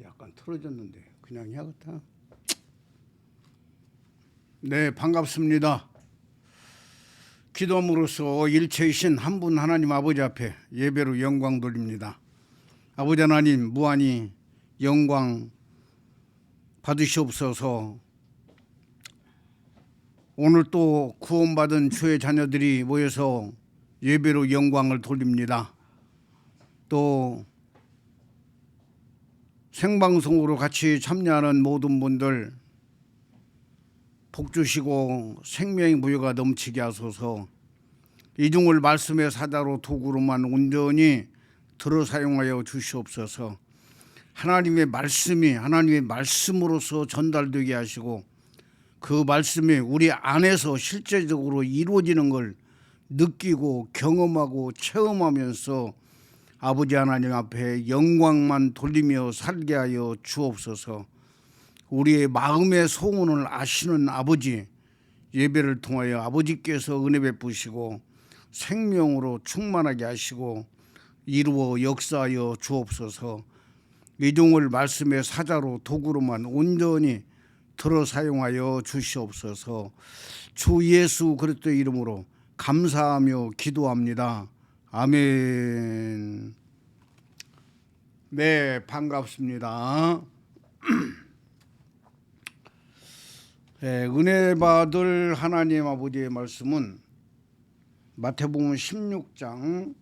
약간 틀어졌는데 그냥 해야겠다. 네, 반갑습니다. 기도함으로써 일체이신 한 분 하나님 아버지 앞에 예배로 영광 돌립니다. 아버지 하나님 무한히 영광 받으시옵소서. 오늘 또 구원받은 주의 자녀들이 모여서 예배로 영광을 돌립니다. 또 생방송으로 같이 참여하는 모든 분들 복 주시고 생명의 무효가 넘치게 하소서. 이중을 말씀의 사자로 도구로만 온전히 들어 사용하여 주시옵소서. 하나님의 말씀이 하나님의 말씀으로서 전달되게 하시고 그 말씀이 우리 안에서 실제적으로 이루어지는 걸 느끼고 경험하고 체험하면서 아버지 하나님 앞에 영광만 돌리며 살게 하여 주옵소서. 우리의 마음의 소원을 아시는 아버지, 예배를 통하여 아버지께서 은혜 베푸시고 생명으로 충만하게 하시고 이루어 역사하여 주옵소서. 이종을 말씀의 사자로 도구로만 온전히 들어 사용하여 주시옵소서. 주 예수 그리스도의 이름으로 감사하며 기도합니다. 아멘. 네, 반갑습니다. 네, 은혜 받을 하나님 아버지의 말씀은 마태복음 16장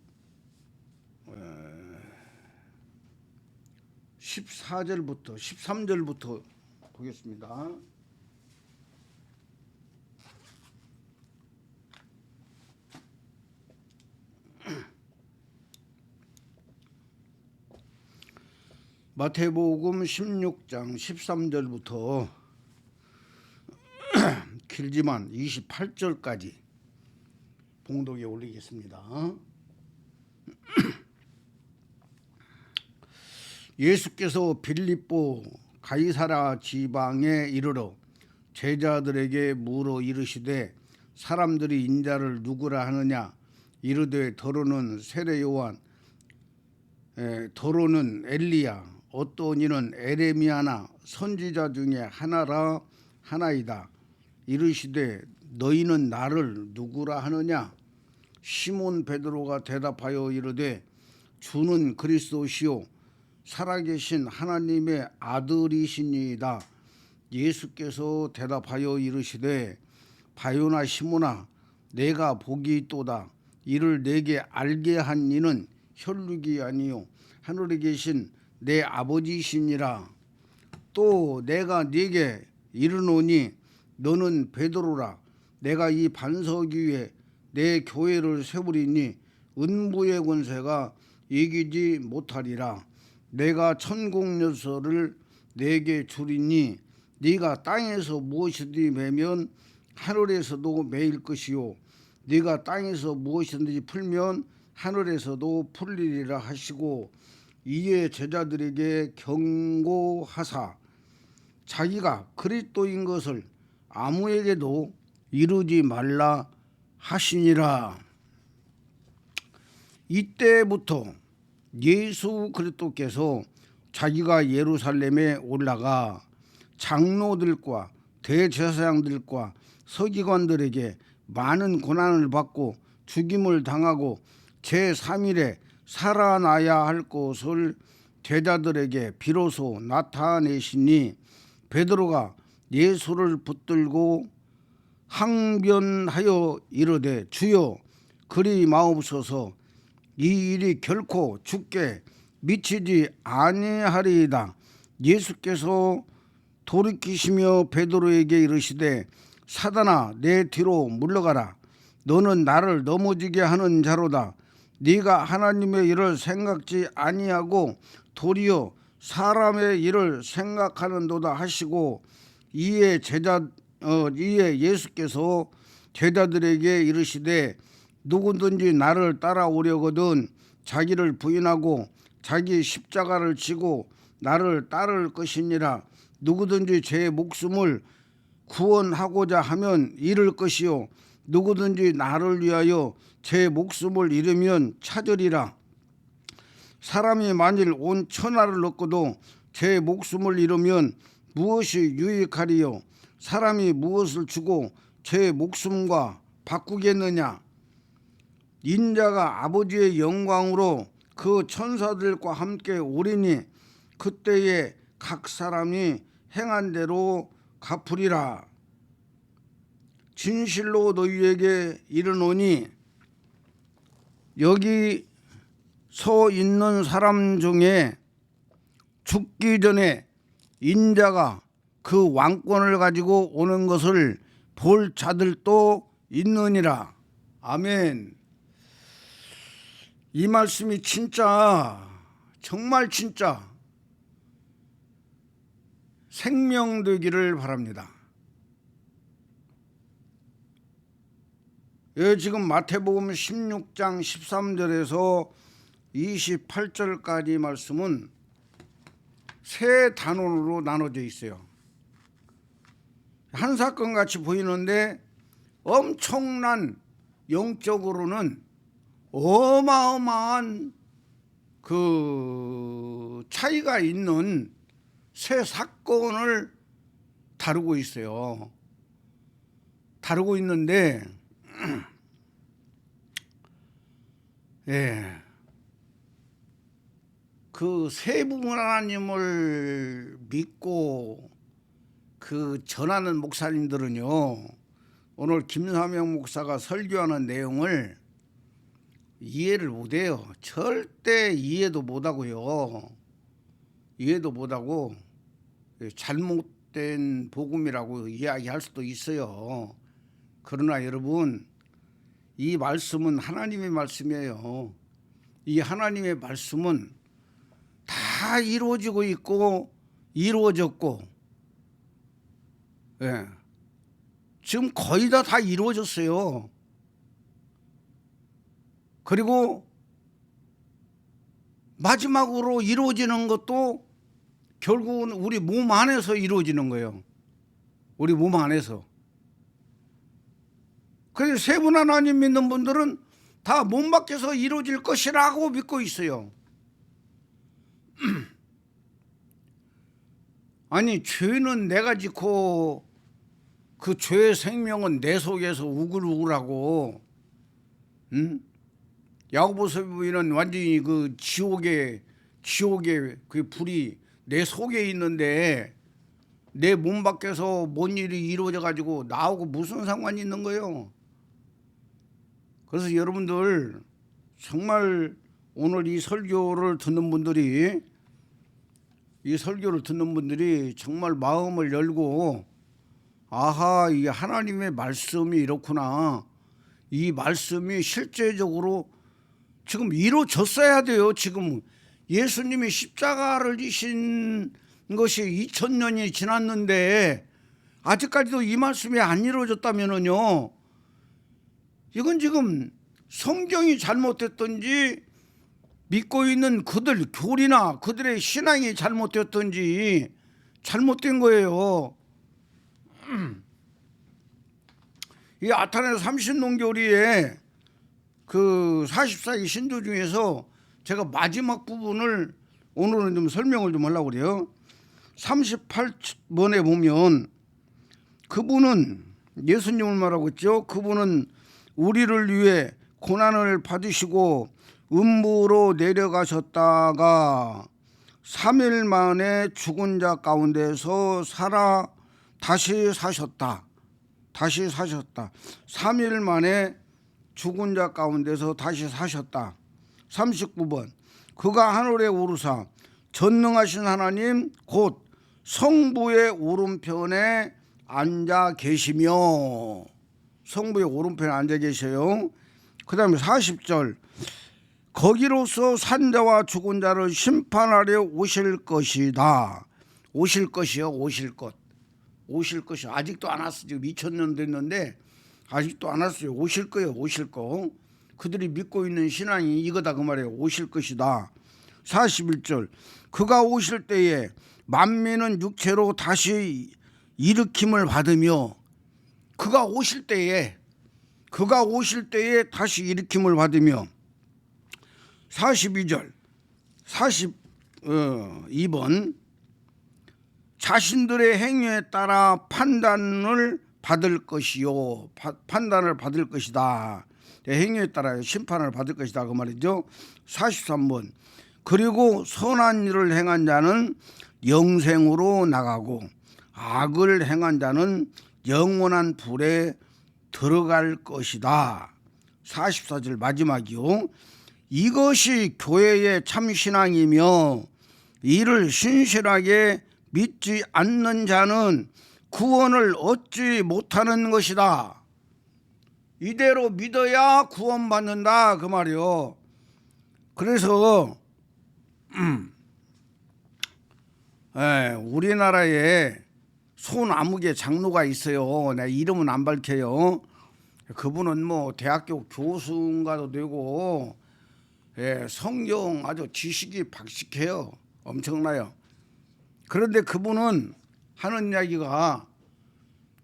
14절부터 13절부터 보겠습니다. 마태복음 16장 13절부터 길지만 28절까지 봉독에 올리겠습니다. 예수께서 빌립보 가이사랴 지방에 이르러 제자들에게 물어 이르시되 사람들이 인자를 누구라 하느냐. 이르되 더러는 세례 요한, 더러는 엘리야, 어떤 이는 에레미야나 선지자 중에 하나라 하나이다. 이르시되 너희는 나를 누구라 하느냐. 시몬 베드로가 대답하여 이르되 주는 그리스도시요 살아계신 하나님의 아들이시니이다. 예수께서 대답하여 이르시되 바요나 시몬아 내가 복이 있도다. 이를 내게 알게 한 이는 혈육이 아니요 하늘에 계신 내 아버지시니라. 또 내가 네게 이르노니 너는 베드로라. 내가 이 반석 위에 내 교회를 세우리니 음부의 권세가 이기지 못하리라. 내가 천국 열쇠를 내게 주리니 네가 땅에서 무엇이든지 매면 하늘에서도 매일 것이요 네가 땅에서 무엇이든지 풀면 하늘에서도 풀리리라 하시고 이에 제자들에게 경고하사 자기가 그리스도인 것을 아무에게도 이루지 말라 하시니라. 이때부터 예수 그리스도께서 자기가 예루살렘에 올라가 장로들과 대제사장들과 서기관들에게 많은 고난을 받고 죽임을 당하고 제3일에 살아나야 할 것을 제자들에게 비로소 나타내시니 베드로가 예수를 붙들고 항변하여 이르되 주여 그리 마옵소서. 이 일이 결코 주께 미치지 아니하리이다. 예수께서 돌이키시며 베드로에게 이르시되 사단아 내 뒤로 물러가라. 너는 나를 넘어지게 하는 자로다. 네가 하나님의 일을 생각지 아니하고 도리어 사람의 일을 생각하는도다 하시고 이에 예수께서 제자들에게 이르시되 누구든지 나를 따라오려거든 자기를 부인하고 자기 십자가를 지고 나를 따를 것이니라. 누구든지 제 목숨을 구원하고자 하면 잃을 것이요 누구든지 나를 위하여 제 목숨을 잃으면 찾으리라. 사람이 만일 온 천하를 얻고도 제 목숨을 잃으면 무엇이 유익하리요? 사람이 무엇을 주고 제 목숨과 바꾸겠느냐? 인자가 아버지의 영광으로 그 천사들과 함께 오리니 그때에 각 사람이 행한 대로 갚으리라. 진실로 너희에게 이르노니 여기 서 있는 사람 중에 죽기 전에 인자가 그 왕권을 가지고 오는 것을 볼 자들도 있느니라. 아멘. 이 말씀이 진짜 정말 진짜 생명되기를 바랍니다. 예, 지금 마태복음 16장 13절에서 28절까지 말씀은 세 단원으로 나눠져 있어요. 한 사건 같이 보이는데 엄청난 영적으로는 어마어마한 그 차이가 있는 세 사건을 다루고 있어요. 다루고 있는데 예, 그 세분 하나님을 믿고 그 전하는 목사님들은요, 오늘 김사명 목사가 설교하는 내용을 이해를 못해요. 절대 이해도 못하고요. 이해도 못하고 잘못된 복음이라고 이야기할 수도 있어요. 그러나 여러분, 이 말씀은 하나님의 말씀이에요. 이 하나님의 말씀은 다 이루어지고 있고 이루어졌고, 예, 지금 거의 다 이루어졌어요. 그리고 마지막으로 이루어지는 것도 결국은 우리 몸 안에서 이루어지는 거예요. 우리 몸 안에서. 그래서 세 분 하나님 믿는 분들은 다 몸 밖에서 이루어질 것이라고 믿고 있어요. 아니, 죄는 내가 짓고 그 죄의 생명은 내 속에서 우글우글하고, 야고보서 보이는 완전히 그 지옥의 그 불이 내 속에 있는데 내 몸 밖에서 뭔 일이 이루어져 가지고 나하고 무슨 상관이 있는 거예요? 그래서 여러분들 정말 오늘 이 설교를 듣는 분들이 정말 마음을 열고, 아하, 이 하나님의 말씀이 이렇구나. 이 말씀이 실제적으로 지금 이루어졌어야 돼요. 지금 예수님이 십자가를 지신 것이 2000년이 지났는데 아직까지도 이 말씀이 안 이루어졌다면요, 이건 지금 성경이 잘못됐든지 믿고 있는 그들 교리나 그들의 신앙이 잘못됐든지 잘못된 거예요. 이 아타네 30논교리에 그 44기 신조 중에서 제가 마지막 부분을 오늘은 좀 설명을 좀 하려고 그래요. 38번에 보면 그분은, 예수님을 말하고 있죠. 그분은 우리를 위해 고난을 받으시고 음부로 내려가셨다가 3일 만에 죽은 자 가운데서 살아 다시 사셨다. 3일 만에 죽은 자 가운데서 다시 사셨다. 39번, 그가 하늘에 오르사 전능하신 하나님 곧 성부의 오른편에 앉아 계시며, 성부의 오른편에 앉아 계셔요. 그 다음에 40절, 거기로서 산자와 죽은 자를 심판하려 오실 것이다. 오실 것이요, 오실 것. 아직도 안 왔어. 지금 2000년 됐는데 아직도 안 왔어요. 오실 거예요, 오실 거. 그들이 믿고 있는 신앙이 이거다 그 말이에요. 오실 것이다. 41절, 그가 오실 때에 만민은 육체로 다시 일으킴을 받으며, 그가 오실 때에 다시 일으킴을 받으며. 42절, 42번, 자신들의 행위에 따라 판단을 받을 것이요. 판단을 받을 것이다. 행위에 따라 심판을 받을 것이다. 그 말이죠. 43번. 그리고 선한 일을 행한 자는 영생으로 나가고 악을 행한 자는 영원한 불에 들어갈 것이다. 44절 마지막이요. 이것이 교회의 참신앙이며 이를 신실하게 믿지 않는 자는 구원을 얻지 못하는 것이다. 이대로 믿어야 구원받는다 그 말이요. 그래서 우리나라에 손아무개 장로가 있어요. 내 이름은 안 밝혀요. 그분은 뭐 대학교 교수인가도 되고 성경 아주 지식이 박식해요. 엄청나요. 그런데 그분은 하는 이야기가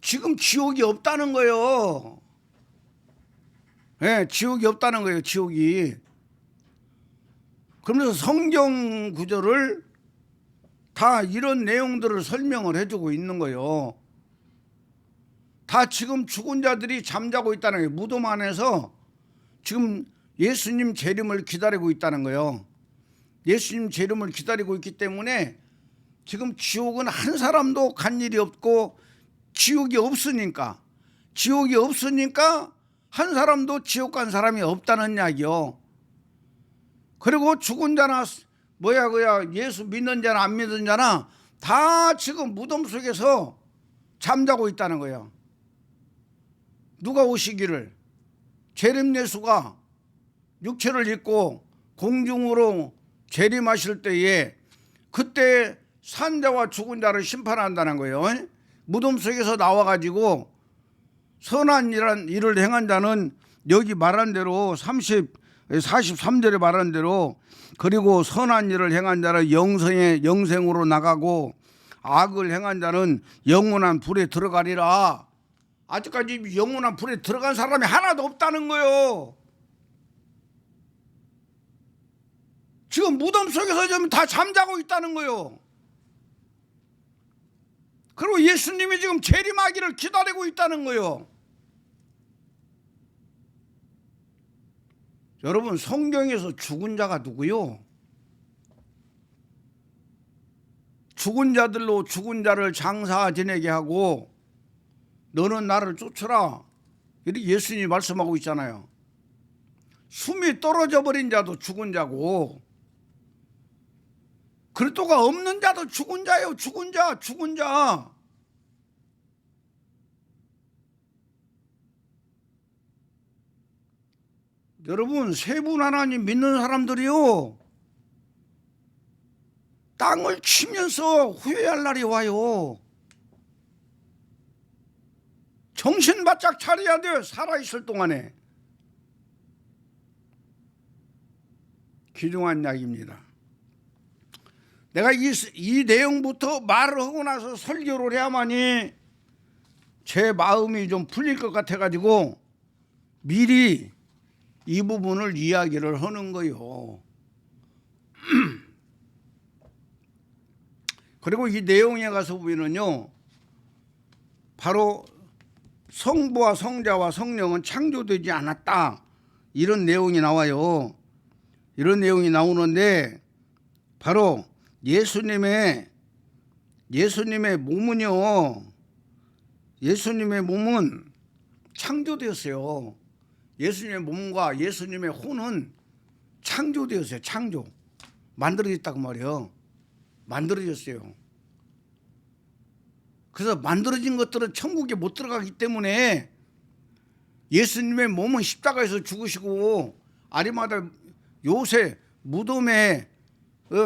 지금 지옥이 없다는 거예요. 지옥이 없다는 거예요. 지옥이. 그러면서 성경 구절을 다 이런 내용들을 설명을 해주고 있는 거예요. 다 지금 죽은 자들이 잠자고 있다는 거예요. 무덤 안에서 지금 예수님 재림을 기다리고 있다는 거예요. 예수님 재림을 기다리고 있기 때문에 지금 지옥은 한 사람도 간 일이 없고 지옥이 없으니까 한 사람도 지옥 간 사람이 없다는 이야기요. 그리고 죽은 자나 예수 믿는 자나 안 믿는 자나 다 지금 무덤 속에서 잠자고 있다는 거예요. 누가 오시기를 재림 예수가 육체를 입고 공중으로 재림하실 때에 그때 산자와 죽은 자를 심판한다는 거예요. 무덤 속에서 나와가지고 선한 일을 행한 자는 여기 말한 대로 43절에 말한 대로 그리고 선한 일을 행한 자는 영생으로 나가고 악을 행한 자는 영원한 불에 들어가리라. 아직까지 영원한 불에 들어간 사람이 하나도 없다는 거예요. 지금 무덤 속에서 지금 다 잠자고 있다는 거예요. 그리고 예수님이 지금 재림하기를 기다리고 있다는 거예요. 여러분, 성경에서 죽은 자가 누구요? 죽은 자들로 죽은 자를 장사 지내게 하고 너는 나를 쫓으라 이렇게 예수님이 말씀하고 있잖아요. 숨이 떨어져 버린 자도 죽은 자고 그리스도가 없는 자도 죽은 자예요. 죽은 자. 여러분, 세 분 하나님 믿는 사람들이요 땅을 치면서 후회할 날이 와요. 정신 바짝 차려야 돼요. 살아있을 동안에. 귀중한 이야기입니다. 내가 이 내용부터 말을 하고 나서 설교를 해야만이 제 마음이 좀 풀릴 것 같아가지고 미리 이 부분을 이야기를 하는 거요. 그리고 이 내용에 가서 보면은요, 바로 성부와 성자와 성령은 창조되지 않았다 이런 내용이 나와요. 이런 내용이 나오는데 바로 예수님의 몸은요, 예수님의 몸은 창조되었어요. 예수님의 몸과 예수님의 혼은 창조되었어요. 만들어졌다고 말이에요. 만들어졌어요. 그래서 만들어진 것들은 천국에 못 들어가기 때문에 예수님의 몸은 십자가에서 죽으시고 아리마다 요새 무덤에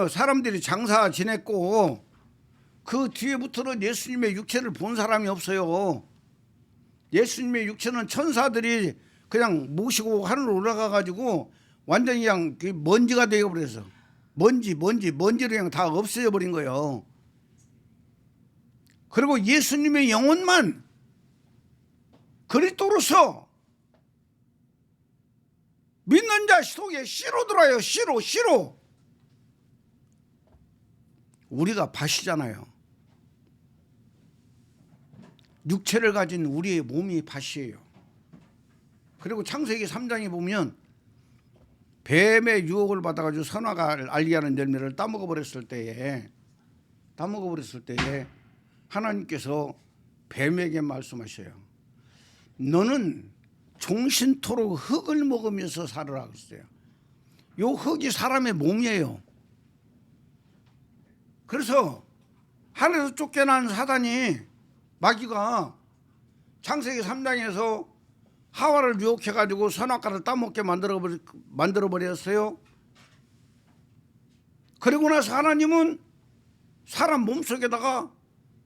사람들이 장사 지냈고 그 뒤에부터는 예수님의 육체를 본 사람이 없어요. 예수님의 육체는 천사들이 그냥 모시고 하늘로 올라가 가지고 완전히 그냥 먼지가 되어버려서 먼지를 그냥 다 없어져 버린 거예요. 그리고 예수님의 영혼만 그리스도로서 믿는 자 속에 씨로 들어요. 씨로. 우리가 밭이잖아요. 육체를 가진 우리의 몸이 밭이에요. 그리고 창세기 3장에 보면 뱀의 유혹을 받아가지고 선악을 알게 하는 열매를 따먹어 버렸을 때에 하나님께서 뱀에게 말씀하셔요. 너는 종신토록 흙을 먹으면서 살으라 그랬어요. 요 흙이 사람의 몸이에요. 그래서 하늘에서 쫓겨난 사단이, 마귀가 창세기 3장에서 하와를 유혹해가지고 선악과를 따먹게 만들어 버렸어요. 그리고 나서 하나님은 사람 몸속에다가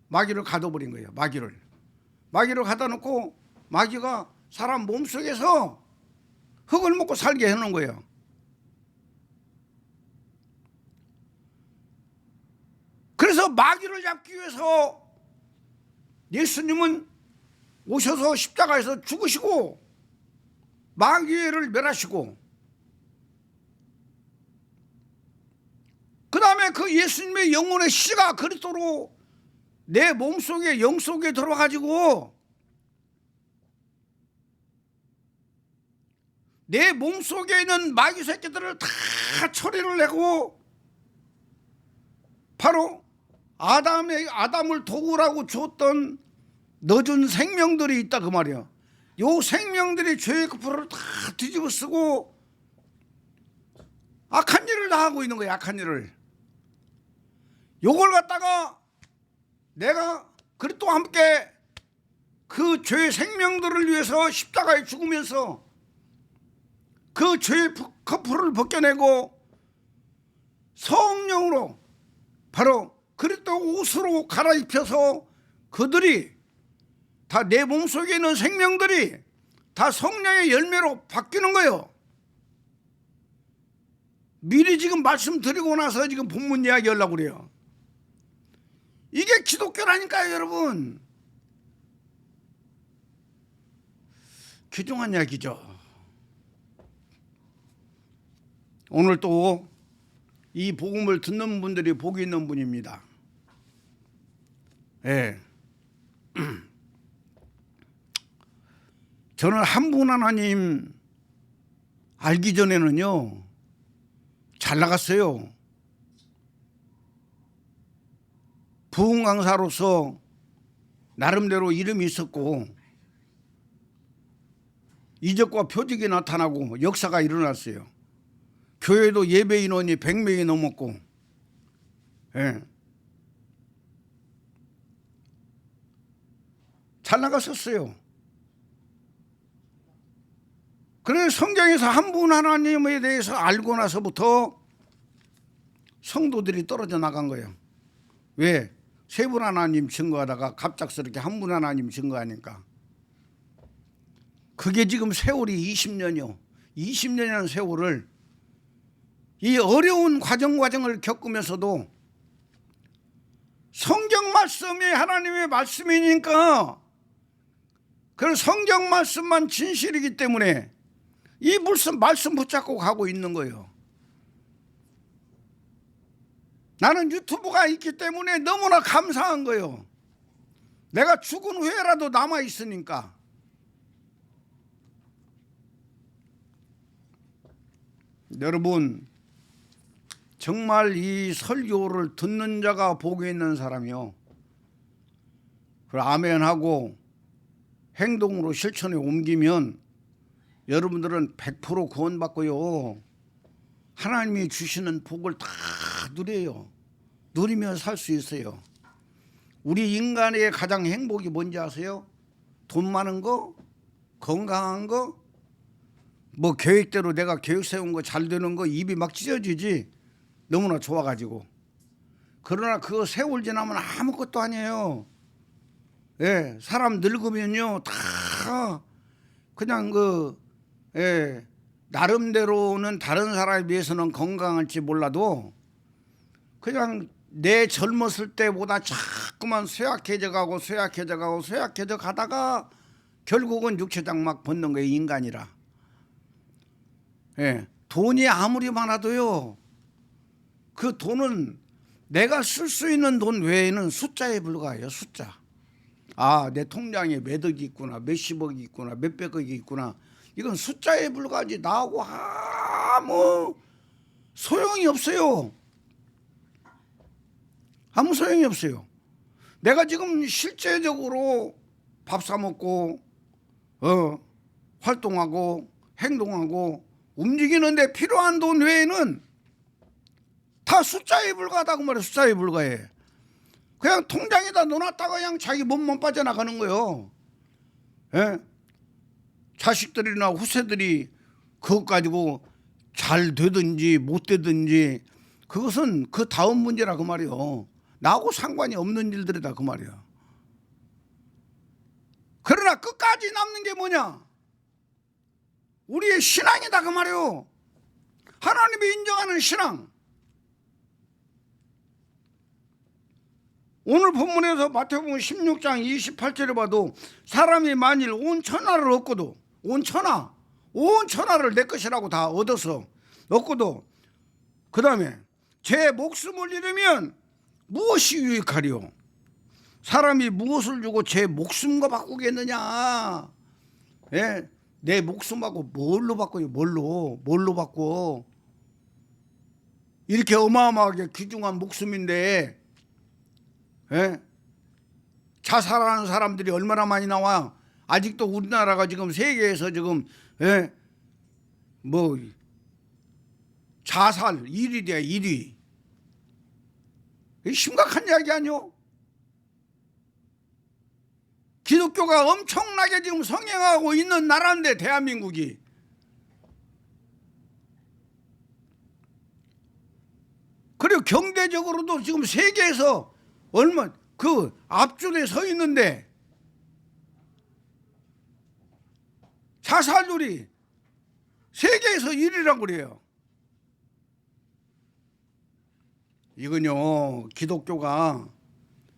마귀를 가둬버린 거예요. 마귀를 가다 놓고 마귀가 사람 몸속에서 흙을 먹고 살게 해놓은 거예요. 그래서 마귀를 잡기 위해서 예수님은 오셔서 십자가에서 죽으시고 마귀를 멸하시고, 그 다음에 그 예수님의 영혼의 씨가 그리스도로 내 몸속에 영속에 들어가지고 내 몸속에 있는 마귀 새끼들을 다 처리를 내고 바로 아담을 도구라고 줬던 넣어준 생명들이 있다 그 말이야. 요 생명들이 죄의 거풀을 다 뒤집어 쓰고 악한 일을 다 하고 있는 거야. 악한 일을. 요걸 갖다가 내가 그리스도와 함께 그 죄의 생명들을 위해서 십자가에 죽으면서 그 죄의 거풀을 벗겨내고 성령으로 바로 그리스도 옷으로 갈아입혀서 그들이 다 내 몸속에 있는 생명들이 다 성령의 열매로 바뀌는 거예요. 미리 지금 말씀드리고 나서 지금 본문 이야기 하려고 그래요. 이게 기독교라니까요, 여러분. 귀중한 이야기죠. 오늘 또 이 복음을 듣는 분들이 복이 있는 분입니다. 예. 저는 한 분 하나님 알기 전에는요, 잘 나갔어요. 부흥 강사로서 나름대로 이름이 있었고 이적과 표적이 나타나고 역사가 일어났어요. 교회도 예배 인원이 100명이 넘었고, 예. 잘 나갔었어요. 그래서 성경에서 한 분 하나님에 대해서 알고 나서부터 성도들이 떨어져 나간 거예요. 왜? 세 분 하나님 증거하다가 갑작스럽게 한 분 하나님 증거하니까. 그게 지금 세월이 20년이요. 20년이라는 세월을 이 어려운 과정을 겪으면서도 성경 말씀이 하나님의 말씀이니까 그 성경 말씀만 진실이기 때문에 이 말씀 붙잡고 가고 있는 거예요. 나는 유튜브가 있기 때문에 너무나 감사한 거예요. 내가 죽은 후에라도 남아 있으니까. 여러분, 정말 이 설교를 듣는 자가 복이 있는 사람이요, 그걸 아멘하고 행동으로 실천에 옮기면 여러분들은 100% 구원받고요, 하나님이 주시는 복을 다 누려요. 누리며 살 수 있어요. 우리 인간의 가장 행복이 뭔지 아세요? 돈 많은 거? 건강한 거? 뭐 계획대로 내가 계획 세운 거 잘 되는 거 입이 막 찢어지지. 너무나 좋아가지고. 그러나 그거 세월 지나면 아무것도 아니에요. 예, 사람 늙으면요 다 그냥 나름대로는 다른 사람에 비해서는 건강할지 몰라도 그냥 내 젊었을 때보다 자꾸만 쇠약해져 가다가 결국은 육체장막 벗는 거예요, 인간이라. 예, 돈이 아무리 많아도요, 그 돈은 내가 쓸 수 있는 돈 외에는 숫자에 불과해요. 숫자. 아, 내 통장에 몇 억이 있구나, 몇십억이 있구나, 몇백억이 있구나. 이건 숫자에 불과하지 나하고 아무 소용이 없어요. 아무 소용이 없어요. 내가 지금 실제적으로 밥 사 먹고 활동하고 행동하고 움직이는데 필요한 돈 외에는 다 숫자에 불과하다고 말해. 숫자에 불과해. 그냥 통장에다 넣어놨다가 그냥 자기 몸만 빠져나가는 거예요. 예? 자식들이나 후세들이 그것 가지고 잘 되든지 못 되든지 그것은 그 다음 문제라 그 말이요. 나하고 상관이 없는 일들이다 그 말이야. 그러나 끝까지 남는 게 뭐냐? 우리의 신앙이다 그 말이요. 하나님이 인정하는 신앙. 오늘 본문에서 마태복음 16장 28절에 봐도 사람이 만일 온 천하를 얻고도 온 천하를 내 것이라고 다 얻고도 그 다음에 제 목숨을 잃으면 무엇이 유익하리요? 사람이 무엇을 주고 제 목숨과 바꾸겠느냐? 예? 내 목숨하고 뭘로 바꿔요? 뭘로 바꿔? 이렇게 어마어마하게 귀중한 목숨인데, 예? 자살하는 사람들이 얼마나 많이 나와? 아직도 우리나라가 지금 세계에서 지금 뭐 자살 1위야 1위. 심각한 이야기 아니요? 기독교가 엄청나게 지금 성행하고 있는 나라인데 대한민국이. 그리고 경제적으로도 지금 세계에서 얼마 그 앞줄에 서 있는데 자살률이 세계에서 1위라고 그래요. 이건요,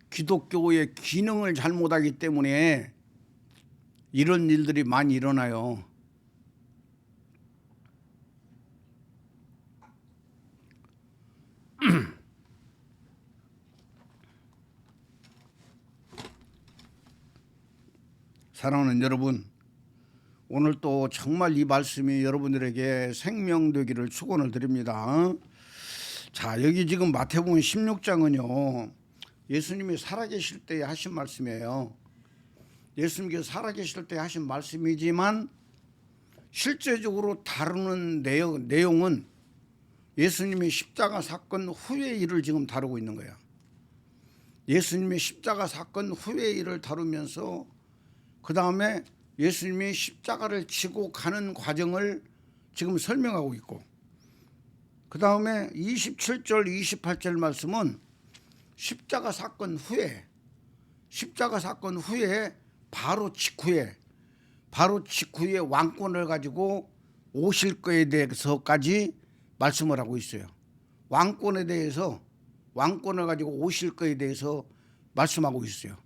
기독교의 기능을 잘못하기 때문에 이런 일들이 많이 일어나요. 사랑하는 여러분, 오늘 또 정말 이 말씀이 여러분들에게 생명되기를 축원을 드립니다. 자, 여기 지금 마태복음 16장은요 예수님이 살아계실 때 하신 말씀이에요. 예수님께서 살아계실 때 하신 말씀이지만 실제적으로 다루는 내용은 예수님의 십자가 사건 후의 일을 지금 다루고 있는 거야. 예수님의 십자가 사건 후의 일을 다루면서 그 다음에 예수님이 십자가를 지고 가는 과정을 지금 설명하고 있고, 그 다음에 27절 28절 말씀은 십자가 사건 후에 바로 직후에 왕권을 가지고 오실 거에 대해서까지 말씀을 하고 있어요. 왕권을 가지고 오실 거에 대해서 말씀하고 있어요.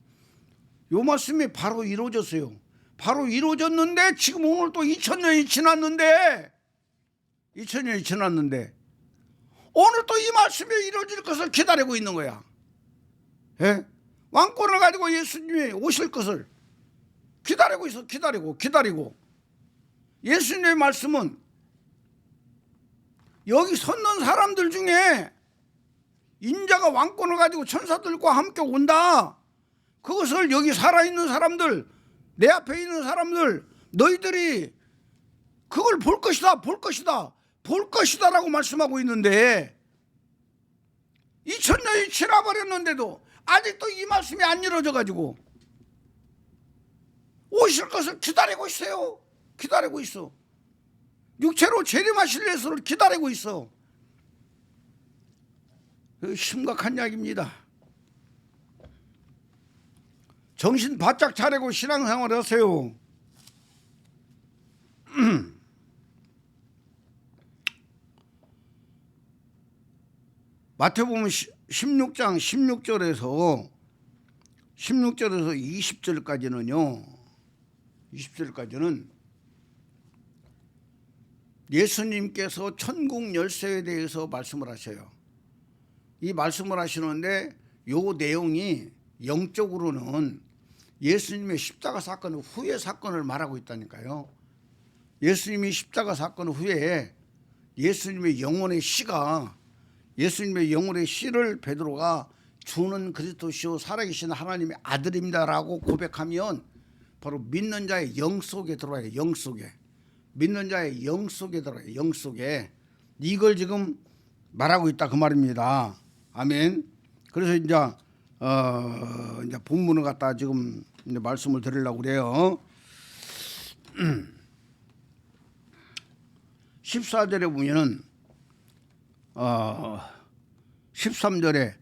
요 말씀이 바로 이루어졌어요. 바로 이루어졌는데 지금 오늘 또 2000년이 지났는데 오늘 또 이 말씀이 이루어질 것을 기다리고 있는 거야. 예? 왕권을 가지고 예수님이 오실 것을 기다리고 있어. 기다리고. 예수님의 말씀은 여기 섰는 사람들 중에 인자가 왕권을 가지고 천사들과 함께 온다. 그것을 여기 살아있는 사람들, 내 앞에 있는 사람들, 너희들이 그걸 볼 것이다라고 말씀하고 있는데 2000년이 지나버렸는데도 아직도 이 말씀이 안 이루어져 가지고 오실 것을 기다리고 있어요. 기다리고 있어. 육체로 재림하실 예수를 기다리고 있어. 심각한 이야기입니다. 정신 바짝 차리고 신앙생활 하세요. 마태복음 16장 16절에서 20절까지는 예수님께서 천국 열쇠에 대해서 말씀을 하셔요. 이 말씀을 하시는데 요 내용이 영적으로는 예수님의 십자가 사건 후의 사건을 말하고 있다니까요. 예수님이 십자가 사건 후에 예수님의 영혼의 씨가, 예수님의 영혼의 씨를 베드로가 주는 그리스도시요 살아계신 하나님의 아들입니다라고 고백하면 바로 믿는 자의 영 속에 들어와요. 영 속에. 믿는 자의 영 속에 들어와요. 영 속에. 이걸 지금 말하고 있다 그 말입니다. 아멘. 그래서 이제 본문을 갖다 지금 이제 말씀을 드리려고 그래요. 14절에 보면은 13절에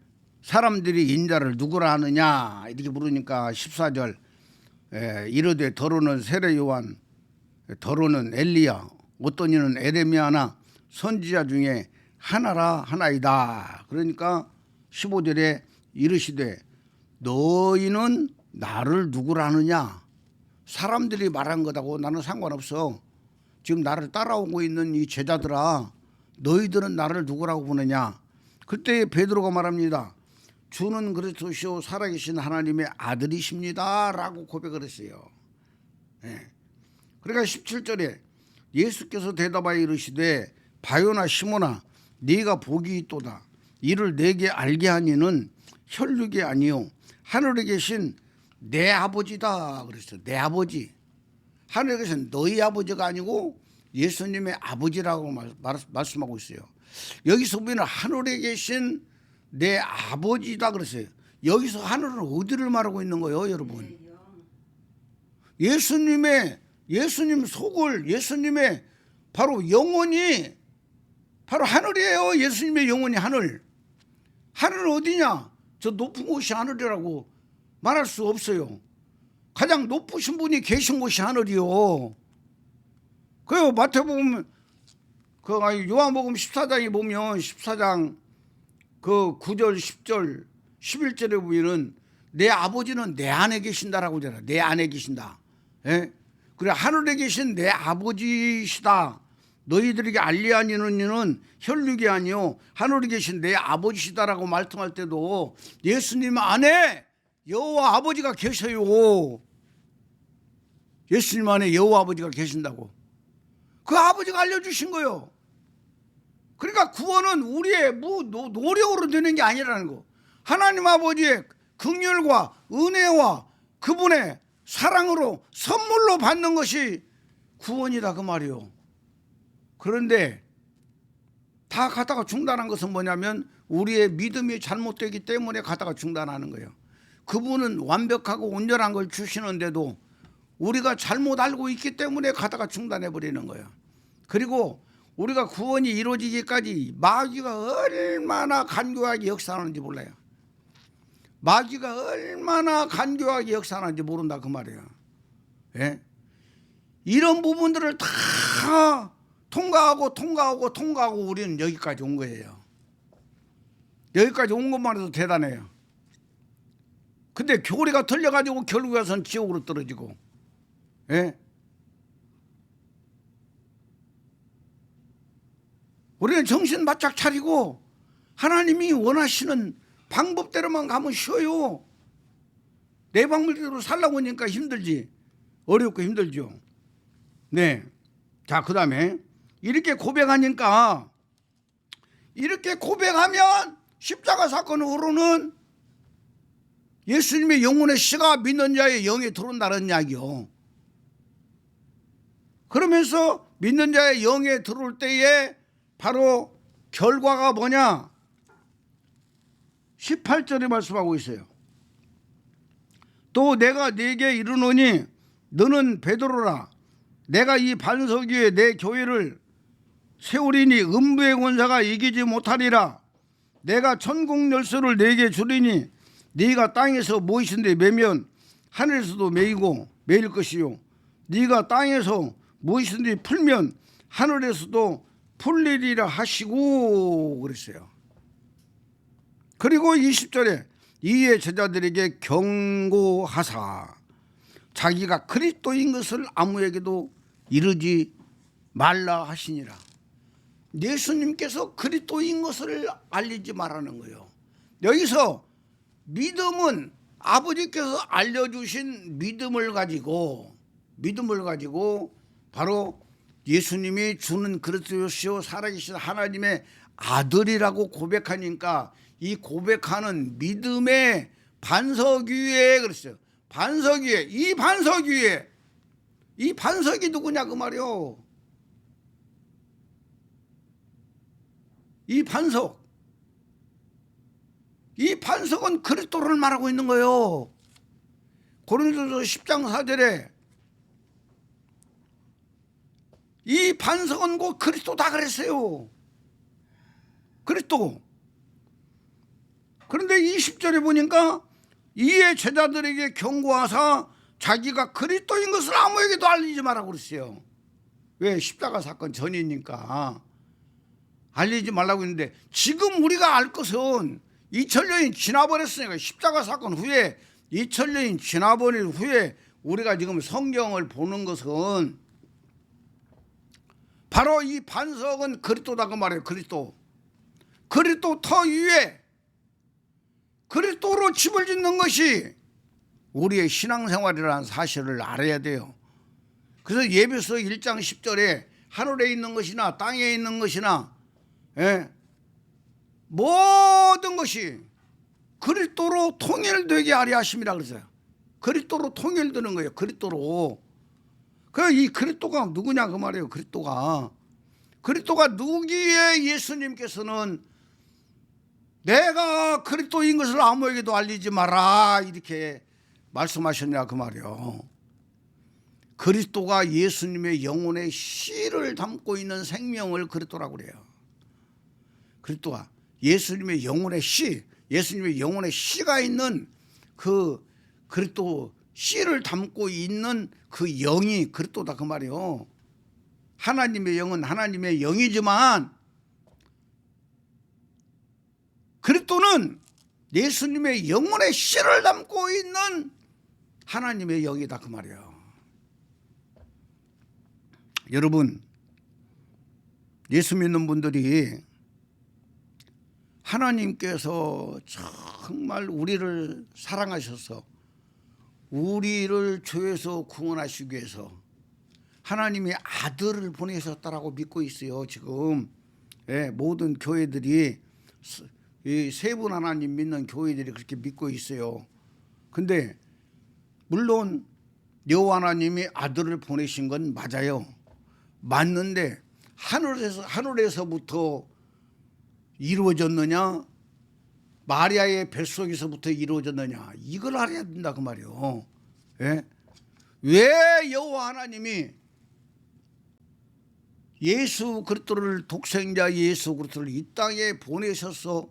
사람들이 인자를 누구라 하느냐 이렇게 물으니까 14절 이르되 더러는 세례 요한, 더러는 엘리야, 어떤 이는 에레미야나 선지자 중에 하나라 하나이다. 그러니까 15절에 이르시되 너희는 나를 누구라 하느냐. 사람들이 말한 거다고 나는 상관없어. 지금 나를 따라오고 있는 이 제자들아, 너희들은 나를 누구라고 보느냐. 그때 베드로가 말합니다. 주는 그리스도시요 살아계신 하나님의 아들이십니다 라고 고백을 했어요. 그러니까 17절에 예수께서 대답하여 이르시되 바요나 시몬아 네가 복이 있도다. 이를 내게 알게 하니는 혈육이 아니요 하늘에 계신 내 아버지다 그랬어요. 내 아버지. 하늘에 계신 너희 아버지가 아니고 예수님의 아버지라고 말씀하고 있어요. 여기서 보면 하늘에 계신 내 아버지다 그랬어요. 여기서 하늘은 어디를 말하고 있는 거예요, 여러분? 예수님 속을, 예수님의 바로 영혼이 바로 하늘이에요. 예수님의 영혼이 하늘. 하늘은 어디냐? 저 높은 곳이 하늘이라고 말할 수 없어요. 가장 높으신 분이 계신 곳이 하늘이요. 그래요. 마태복음 요한복음 14장에 보면 14장 그 9절 10절 11절에 보면은 내 아버지는 내 안에 계신다라고 하잖아요. 내 안에 계신다. 예? 그래 하늘에 계신 내 아버지시다. 너희들에게 알리하니는 이는 혈육이 아니요 하늘에 계신 내 아버지시다라고 말씀할 때도 예수님 안에 여호와 아버지가 계셔요. 예수님 안에 여호와 아버지가 계신다고. 그 아버지가 알려주신 거예요. 그러니까 구원은 우리의 노력으로 되는 게 아니라는 거. 하나님 아버지의 긍휼과 은혜와 그분의 사랑으로 선물로 받는 것이 구원이다 그 말이요. 그런데 다 가다가 중단한 것은 뭐냐면 우리의 믿음이 잘못되기 때문에 가다가 중단하는 거예요. 그분은 완벽하고 온전한 걸 주시는데도 우리가 잘못 알고 있기 때문에 가다가 중단해 버리는 거예요. 그리고 우리가 구원이 이루어지기까지 마귀가 얼마나 간교하게 역사하는지 몰라요. 마귀가 얼마나 간교하게 역사하는지 모른다 그 말이에요. 예? 이런 부분들을 다 통과하고 우리는 여기까지 온 거예요. 여기까지 온 것만 해도 대단해요. 근데 교리가 틀려가지고 결국에 와서는 지옥으로 떨어지고. 예? 우리는 정신 바짝 차리고 하나님이 원하시는 방법대로만 가면 쉬워요. 내 방법대로 살라고 하니까 힘들지. 어렵고 힘들죠. 네. 자, 그 다음에 이렇게 고백하니까 이렇게 고백하면 십자가 사건으로는 예수님의 영혼의 씨가 믿는 자의 영에 들어온다는 이야기요. 그러면서 믿는 자의 영에 들어올 때에 바로 결과가 뭐냐? 18절에 말씀하고 있어요. 또 내가 네게 이르노니 너는 베드로라. 내가 이 반석 위에 내 교회를 세우리니 음부의 권사가 이기지 못하리라. 내가 천국 열쇠를 네게 주리니 네가 땅에서 무엇인데 매면 하늘에서도 매이고 매일 것이요 네가 땅에서 무엇인데 풀면 하늘에서도 풀리리라 하시고 그랬어요. 그리고 20절에 이에 제자들에게 경고하사 자기가 그리스도인 것을 아무에게도 이르지 말라 하시니라. 예수님께서 그리스도인 것을 알리지 말라는 거예요. 여기서 믿음은 아버지께서 알려주신 믿음을 가지고 바로 예수님이 주는 그리스도시요 살아계신 하나님의 아들이라고 고백하니까 이 고백하는 믿음의 반석 위에 그랬어요. 반석 위에, 이 반석 위에, 이 반석이 누구냐 그 말이요. 이 반석은 그리스도를 말하고 있는 거예요. 고린도서 10장 4절에 이 반석은 곧 그리스도다 그랬어요. 그리스도. 그런데 20절에 보니까 이에 제자들에게 경고하사 자기가 그리스도인 것을 아무에게도 알리지 말라고 그랬어요. 왜? 십자가 사건 전이니까 알리지 말라고 했는데, 지금 우리가 알 것은 2000년이 지나버렸으니까, 십자가 사건 후에 2000년이 지나버린 후에 우리가 지금 성경을 보는 것은 바로 이 반석은 그리스도다 그 말이에요. 그리스도 터 위에 그리스도로 집을 짓는 것이 우리의 신앙생활이라는 사실을 알아야 돼요. 그래서 예배서 1장 10절에 하늘에 있는 것이나 땅에 있는 것이나 모든 것이 그리스도로 통일되게 하려 하심이라 그랬어요. 그리스도로 통일되는 거예요. 그리스도로. 이 그리스도가 누구냐 그 말이에요. 그리스도가 누구기에 예수님께서는 내가 그리스도인 것을 아무에게도 알리지 마라 이렇게 말씀하셨냐 그 말이요. 그리스도가 예수님의 영혼의 씨를 담고 있는 생명을 그리스도라고 그래요. 그리스도가 예수님의 영혼의 씨, 예수님의 영혼의 씨가 있는 그 그리스도 씨를 담고 있는 그 영이 그리스도다 그 말이요. 하나님의 영은 하나님의 영이지만 그리스도는 예수님의 영혼의 씨를 담고 있는 하나님의 영이다 그 말이에요. 여러분, 예수 믿는 분들이 하나님께서 정말 우리를 사랑하셔서 우리를 죄에서 구원하시기 위해서 하나님의 아들을 보내셨다라고 믿고 있어요. 지금 모든 교회들이 이 세 분 하나님 믿는 교회들이 그렇게 믿고 있어요. 근데 물론 여호와 하나님이 아들을 보내신 건 맞아요. 맞는데 하늘에서부터 이루어졌느냐, 마리아의 뱃속에서부터 이루어졌느냐, 이걸 알아야 된다 그 말이에요. 왜 여호와 하나님이 예수 그리스도를, 독생자 예수 그리스도를 이 땅에 보내셔서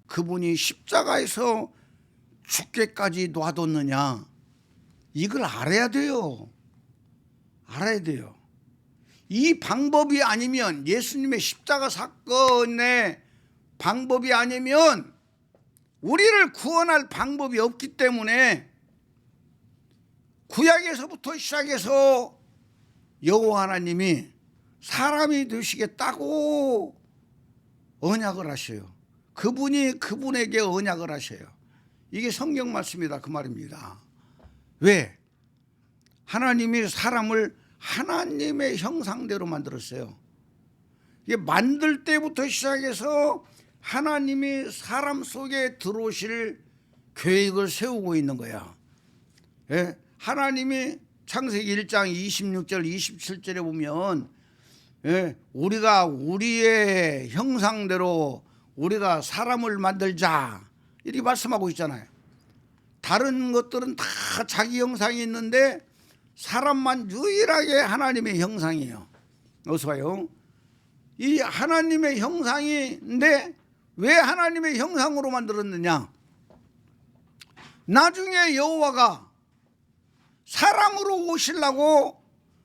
그분이 십자가에서 죽게까지 놔뒀느냐, 이걸 알아야 돼요. 이 방법이 아니면, 예수님의 십자가 사건의 방법이 아니면 우리를 구원할 방법이 없기 때문에 구약에서부터 시작해서 여호와 하나님이 사람이 되시겠다고 언약을 하셔요. 그분이 그분에게 언약을 하셔요. 이게 성경 말씀이다 그 말입니다. 왜? 하나님이 사람을 하나님의 형상대로 만들었어요. 이게 만들 때부터 시작해서 하나님이 사람 속에 들어오실 계획을 세우고 있는 거야. 하나님이 창세기 1장 26절 27절에 보면 우리가 우리의 형상대로 우리가 사람을 만들자 이렇게 말씀하고 있잖아요. 다른 것들은 다 자기 형상이 있는데 사람만 유일하게 하나님의 형상이에요. 어서 봐요. 이 하나님의 형상인데 왜 하나님의 형상으로 만들었느냐? 나중에 여호와가 사람으로 오시려고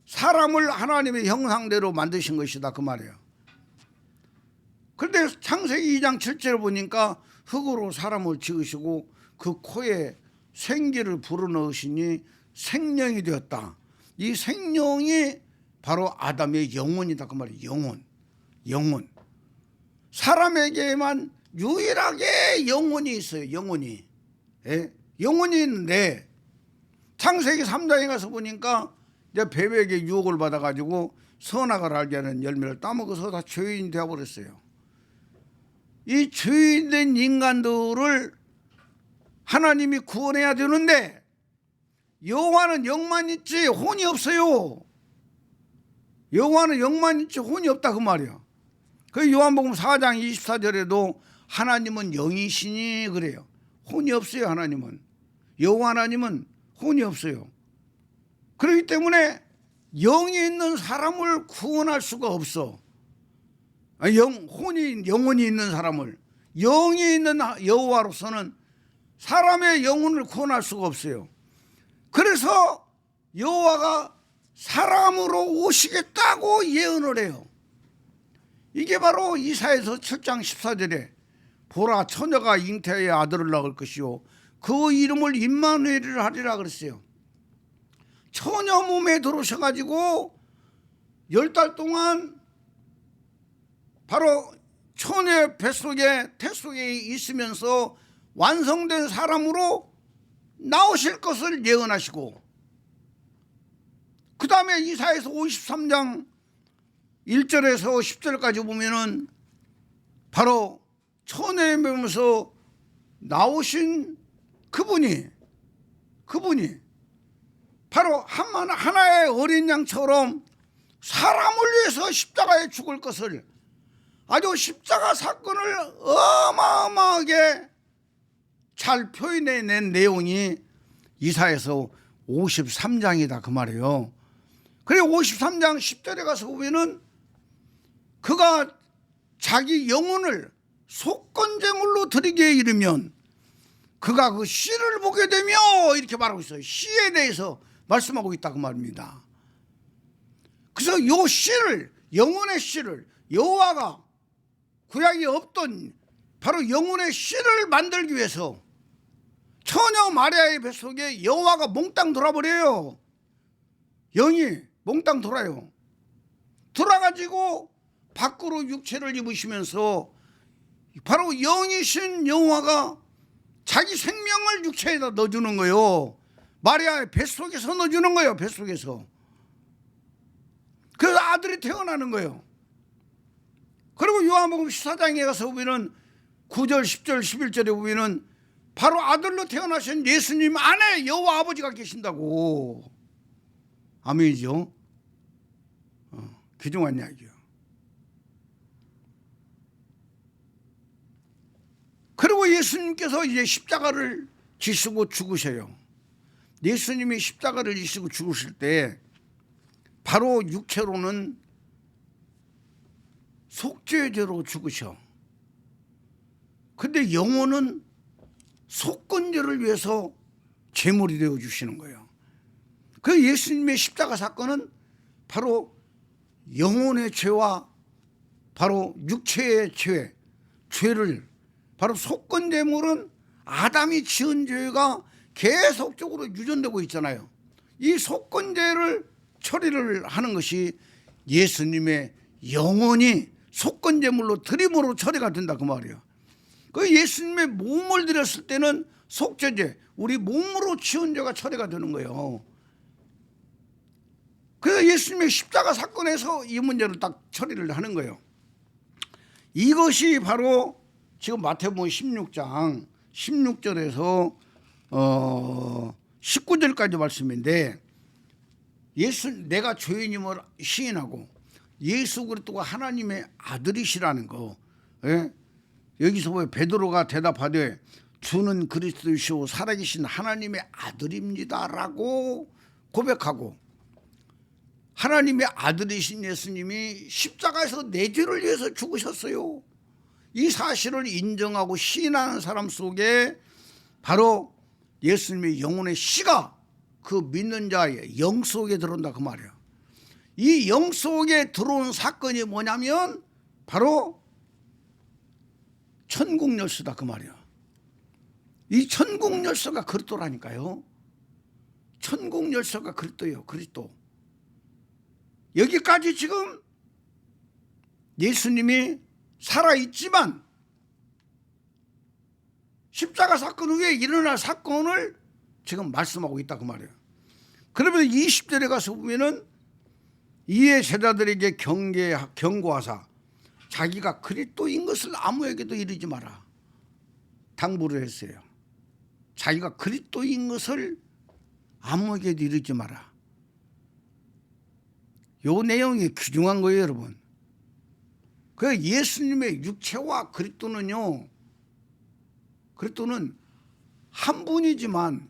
사람을 하나님의 형상대로 만드신 것이다 그 말이에요. 그런데 창세기 2장 7절을 보니까 흙으로 사람을 지으시고 그 코에 생기를 불어넣으시니 생명이 되었다. 이 생명이 바로 아담의 영혼이다 그 말이에요. 영혼. 사람에게만 유일하게 영혼이 있어요. 영혼이. 영혼이 있는데 창세기 3장에 가서 보니까 이제 뱀에게 유혹을 받아가지고 선악을 알게 하는 열매를 따먹어서 다 죄인이 되어버렸어요. 이 죄인된 인간들을 하나님이 구원해야 되는데 여호와는 영만 있지 혼이 없어요. 여호와는 영만 있지 혼이 없다 그 말이야. 그 요한복음 4장 24절에도 하나님은 영이시니 그래요. 혼이 없어요. 하나님은, 여호와 하나님은 혼이 없어요. 그렇기 때문에 영이 있는 사람을 구원할 수가 없어. 영혼이 있는 사람을, 영이 있는 여호와로서는 사람의 영혼을 구원할 수가 없어요. 그래서 여호와가 사람으로 오시겠다고 예언을 해요. 이게 바로 이사야서 7장 14절에 보라 처녀가 잉태하여 아들을 낳을 것이요 그 이름을 임마누엘이라 하리라 그랬어요. 처녀 몸에 들어오셔가지고 10달 동안 바로 처녀의 뱃속에 태속에 있으면서 완성된 사람으로 나오실 것을 예언하시고, 그 다음에 이사야서 53장 1절에서 10절까지 보면은 바로 처녀의 몸에서 나오신 그분이 바로 하나의 어린 양처럼 사람을 위해서 십자가에 죽을 것을, 아주 십자가 사건을 어마어마하게 잘 표현해낸 내용이 이사야서 53장이다 그 말이에요. 그래 53장 10절에 가서 보면은 그가 자기 영혼을 속건제물로 드리게 이르면 그가 그 씨를 보게 되며 이렇게 말하고 있어요. 씨에 대해서 말씀하고 있다 그 말입니다. 그래서 요 씨를, 영혼의 씨를 여호와가 구약이 없던 바로 영혼의 씨를 만들기 위해서 처녀 마리아의 뱃속에 여호와가 몽땅 돌아버려요. 영이 몽땅 돌아요. 돌아가지고 밖으로 육체를 입으시면서 바로 영이신 여호와가 자기 생명을 육체에다 넣어주는 거예요. 마리아의 뱃속에서 넣어주는 거예요. 뱃속에서. 그래서 아들이 태어나는 거예요. 그리고 요한복음 14장에 가서 보면은 9절 10절 11절에 보면은 바로 아들로 태어나신 예수님 안에 여호와 아버지가 계신다고. 아멘이죠. 귀중한 이야기요. 그리고 예수님께서 이제 십자가를 지시고 죽으셔요. 예수님이 십자가를 지시고 죽으실 때 바로 육체로는 속죄죄로 죽으셔. 근데 영혼은 속건제를 위해서 제물이 되어 주시는 거예요. 그 예수님의 십자가 사건은 바로 영혼의 죄와 바로 육체의 죄를 바로 속건제물은 아담이 지은 죄가 계속적으로 유전되고 있잖아요. 이 속건제를 처리를 하는 것이 예수님의 영혼이 속건제물로 드림으로 처리가 된다 그 말이에요. 그 예수님의 몸을 드렸을 때는 속죄제, 우리 몸으로 지은 죄가 처리가 되는 거예요. 그래서 예수님의 십자가 사건에서 이 문제를 딱 처리를 하는 거예요. 이것이 바로 지금 마태복음 16장 16절에서 19절까지 말씀인데, 내가 죄인임을 시인하고 예수 그리스도가 하나님의 아들이시라는 거. 예? 여기서 보면 베드로가 대답하되 주는 그리스도이시오 살아계신 하나님의 아들입니다라고 고백하고, 하나님의 아들이신 예수님이 십자가에서 내 죄를 위해서 죽으셨어요. 이 사실을 인정하고 시인하는 사람 속에 바로 예수님의 영혼의 씨가 그 믿는 자의 영 속에 들어온다 그 말이에요. 이 영 속에 들어온 사건이 뭐냐면 바로 천국 열쇠다 그 말이에요. 이 천국 열쇠가 그리스도라니까요. 천국 열쇠가 그리스도예요. 그리스도. 여기까지 지금 예수님이 살아있지만 십자가 사건 후에 일어날 사건을 지금 말씀하고 있다 그 말이에요. 그러면 20절에 가서 보면은 이에 제자들에게 경고하사 자기가 그리스도인 것을 아무에게도 이르지 마라 당부를 했어요. 자기가 그리스도인 것을 아무에게도 이르지 마라. 요 내용이 귀중한 거예요, 여러분. 그 예수님의 육체와 그리스도는요, 그리스도는 한 분이지만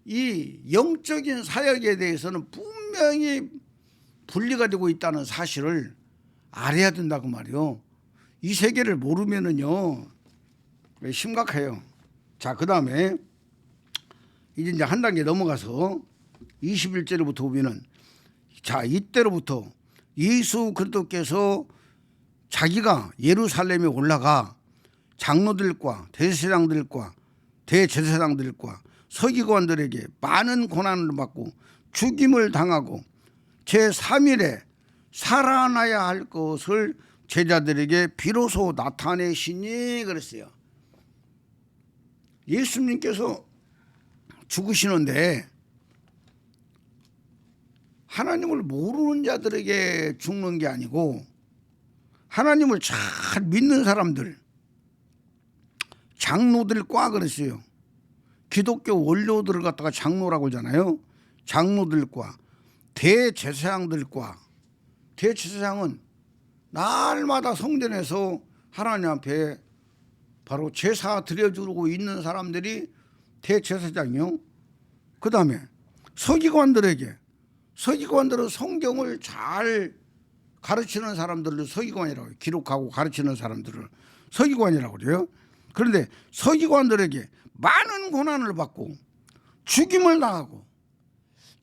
이 영적인 사역에 대해서는 분명히 분리가 되고 있다는 사실을 알아야 된다고 말이요. 이 세계를 모르면은요 심각해요. 자, 그 다음에 이제 한 단계 넘어가서 21절부터 보면은, 자, 이때로부터 예수 그리스도께서 자기가 예루살렘에 올라가 장로들과 대제사장들과 대제사장들과 서기관들에게 많은 고난을 받고 죽임을 당하고 제3일에 살아나야 할 것을 제자들에게 비로소 나타내시니 그랬어요. 예수님께서 죽으시는데 하나님을 모르는 자들에게 죽는 게 아니고 하나님을 잘 믿는 사람들, 장로들과 그랬어요. 기독교 원로들을 갖다가 장로라고 하잖아요. 장로들과 대제사장들과, 대제사장은 날마다 성전에서 하나님 앞에 바로 제사 드려주고 있는 사람들이 대제사장이요. 그 다음에 서기관들에게, 서기관들은 성경을 잘 가르치는 사람들을 서기관이라고 해요. 기록하고 가르치는 사람들을 서기관이라고 그래요. 그런데 서기관들에게 많은 고난을 받고 죽임을 당하고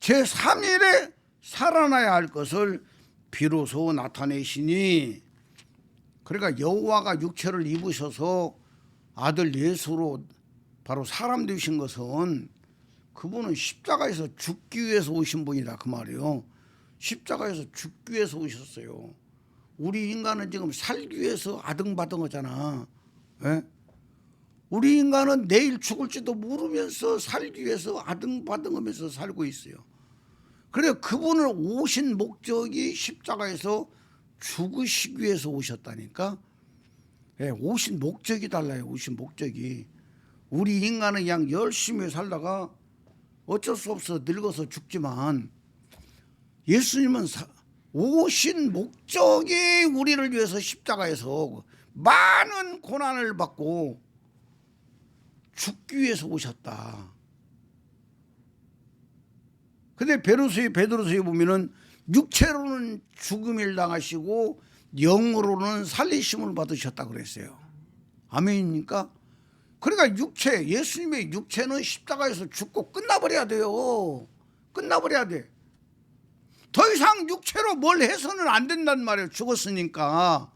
제3일에 살아나야 할 것을 비로소 나타내시니, 그러니까 여호와가 육체를 입으셔서 아들 예수로 바로 사람 되신 것은 그분은 십자가에서 죽기 위해서 오신 분이다 그 말이에요. 십자가에서 죽기 위해서 오셨어요. 우리 인간은 지금 살기 위해서 아등바등하잖아. 예? 우리 인간은 내일 죽을지도 모르면서 살기 위해서 아등바등하면서 살고 있어요. 그래서 그분을 오신 목적이 십자가에서 죽으시기 위해서 오셨다니까. 예, 오신 목적이 달라요. 오신 목적이. 우리 인간은 그냥 열심히 살다가 어쩔 수 없어 늙어서 죽지만, 예수님은 오신 목적이 우리를 위해서 십자가에서 많은 고난을 받고 죽기 위해서 오셨다. 근데 베드로서에 보면은 육체로는 죽음을 당하시고 영으로는 살리심을 받으셨다 그랬어요. 아멘입니까? 그러니까 육체, 예수님의 육체는 십자가에서 죽고 끝나버려야 돼요. 끝나버려야 돼. 더 이상 육체로 뭘 해서는 안 된단 말이에요. 죽었으니까.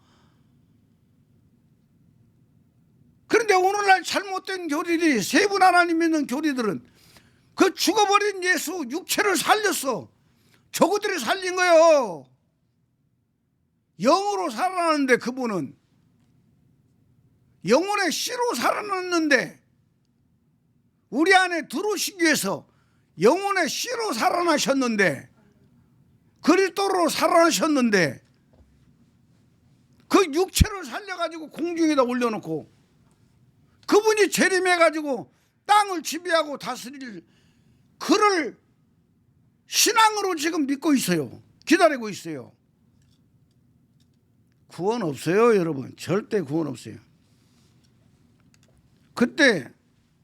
그런데 오늘날 잘못된 교리들이, 세 분 하나님 믿는 교리들은 그 죽어버린 예수 육체를 살렸어. 저그들이 살린 거예요. 영으로 살아나는데, 그분은 영혼의 씨로 살아났는데, 우리 안에 들어오시기 위해서 영혼의 씨로 살아나셨는데, 그리스도로 살아나셨는데, 그 육체를 살려가지고 공중에다 올려놓고 그분이 재림해가지고 땅을 지배하고 다스릴 그를 신앙으로 지금 믿고 있어요. 기다리고 있어요. 구원 없어요, 여러분. 절대 구원 없어요. 그때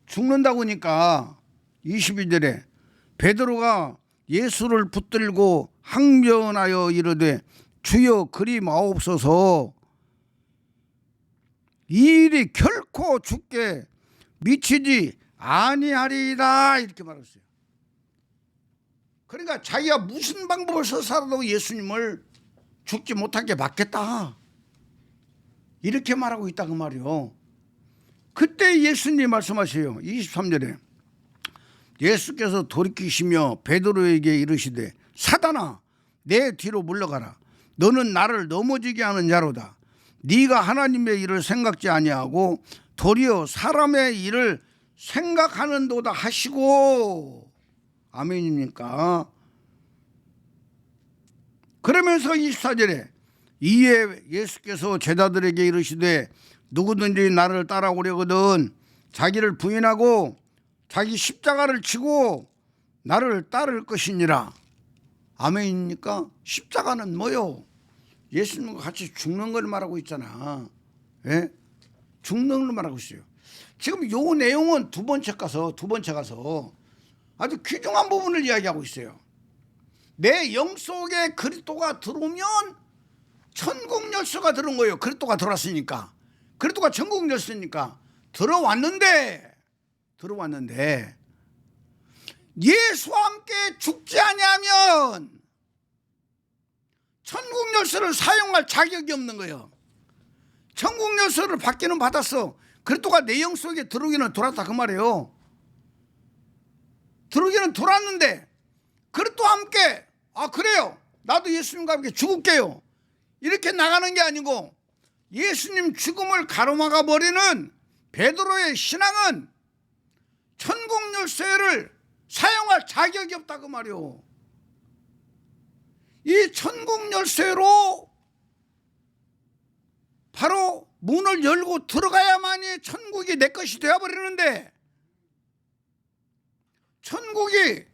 죽는다고 하니까 22절에 베드로가 예수를 붙들고 항변하여 이르되 주여 그리 마옵소서, 이 일이 결코 죽게 미치지 아니하리이다, 이렇게 말했어요. 그러니까 자기가 무슨 방법을 써서라도 예수님을 죽지 못하게 막겠다, 이렇게 말하고 있다 그 말이요. 그때 예수님 말씀하세요. 23절에 예수께서 돌이키시며 베드로에게 이르시되 사단아 내 뒤로 물러가라, 너는 나를 넘어지게 하는 자로다. 네가 하나님의 일을 생각지 아니하고 도리어 사람의 일을 생각하는도다 하시고. 아멘입니까? 그러면서 24절에 이에 예수께서 제자들에게 이르시되 누구든지 나를 따라오려거든 자기를 부인하고 자기 십자가를 지고 나를 따를 것이니라. 아멘입니까? 십자가는 뭐요? 예수님과 같이 죽는 걸 말하고 있잖아. 예? 죽는 걸 말하고 있어요. 지금 요 내용은 두 번째 가서 아주 귀중한 부분을 이야기하고 있어요. 내 영 속에 그리스도가 들어오면 천국 열쇠가 들어온 거예요. 그리스도가 들어왔으니까. 그리스도가 천국 열쇠니까 들어왔는데 예수와 함께 죽지 아니하면 천국 열쇠를 사용할 자격이 없는 거예요. 천국 열쇠를 받기는 받았어. 그리스도가 내 영 속에 들어오기는 들어왔다 그 말이에요. 들어오기는 들어왔는데 그리스도와 함께 그래요. 나도 예수님과 함께 죽을게요. 이렇게 나가는 게 아니고 예수님 죽음을 가로막아 버리는 베드로의 신앙은 천국 열쇠를 사용할 자격이 없다 그 말이요. 이 천국 열쇠로 바로 문을 열고 들어가야만이 천국이 내 것이 되어버리는데 천국이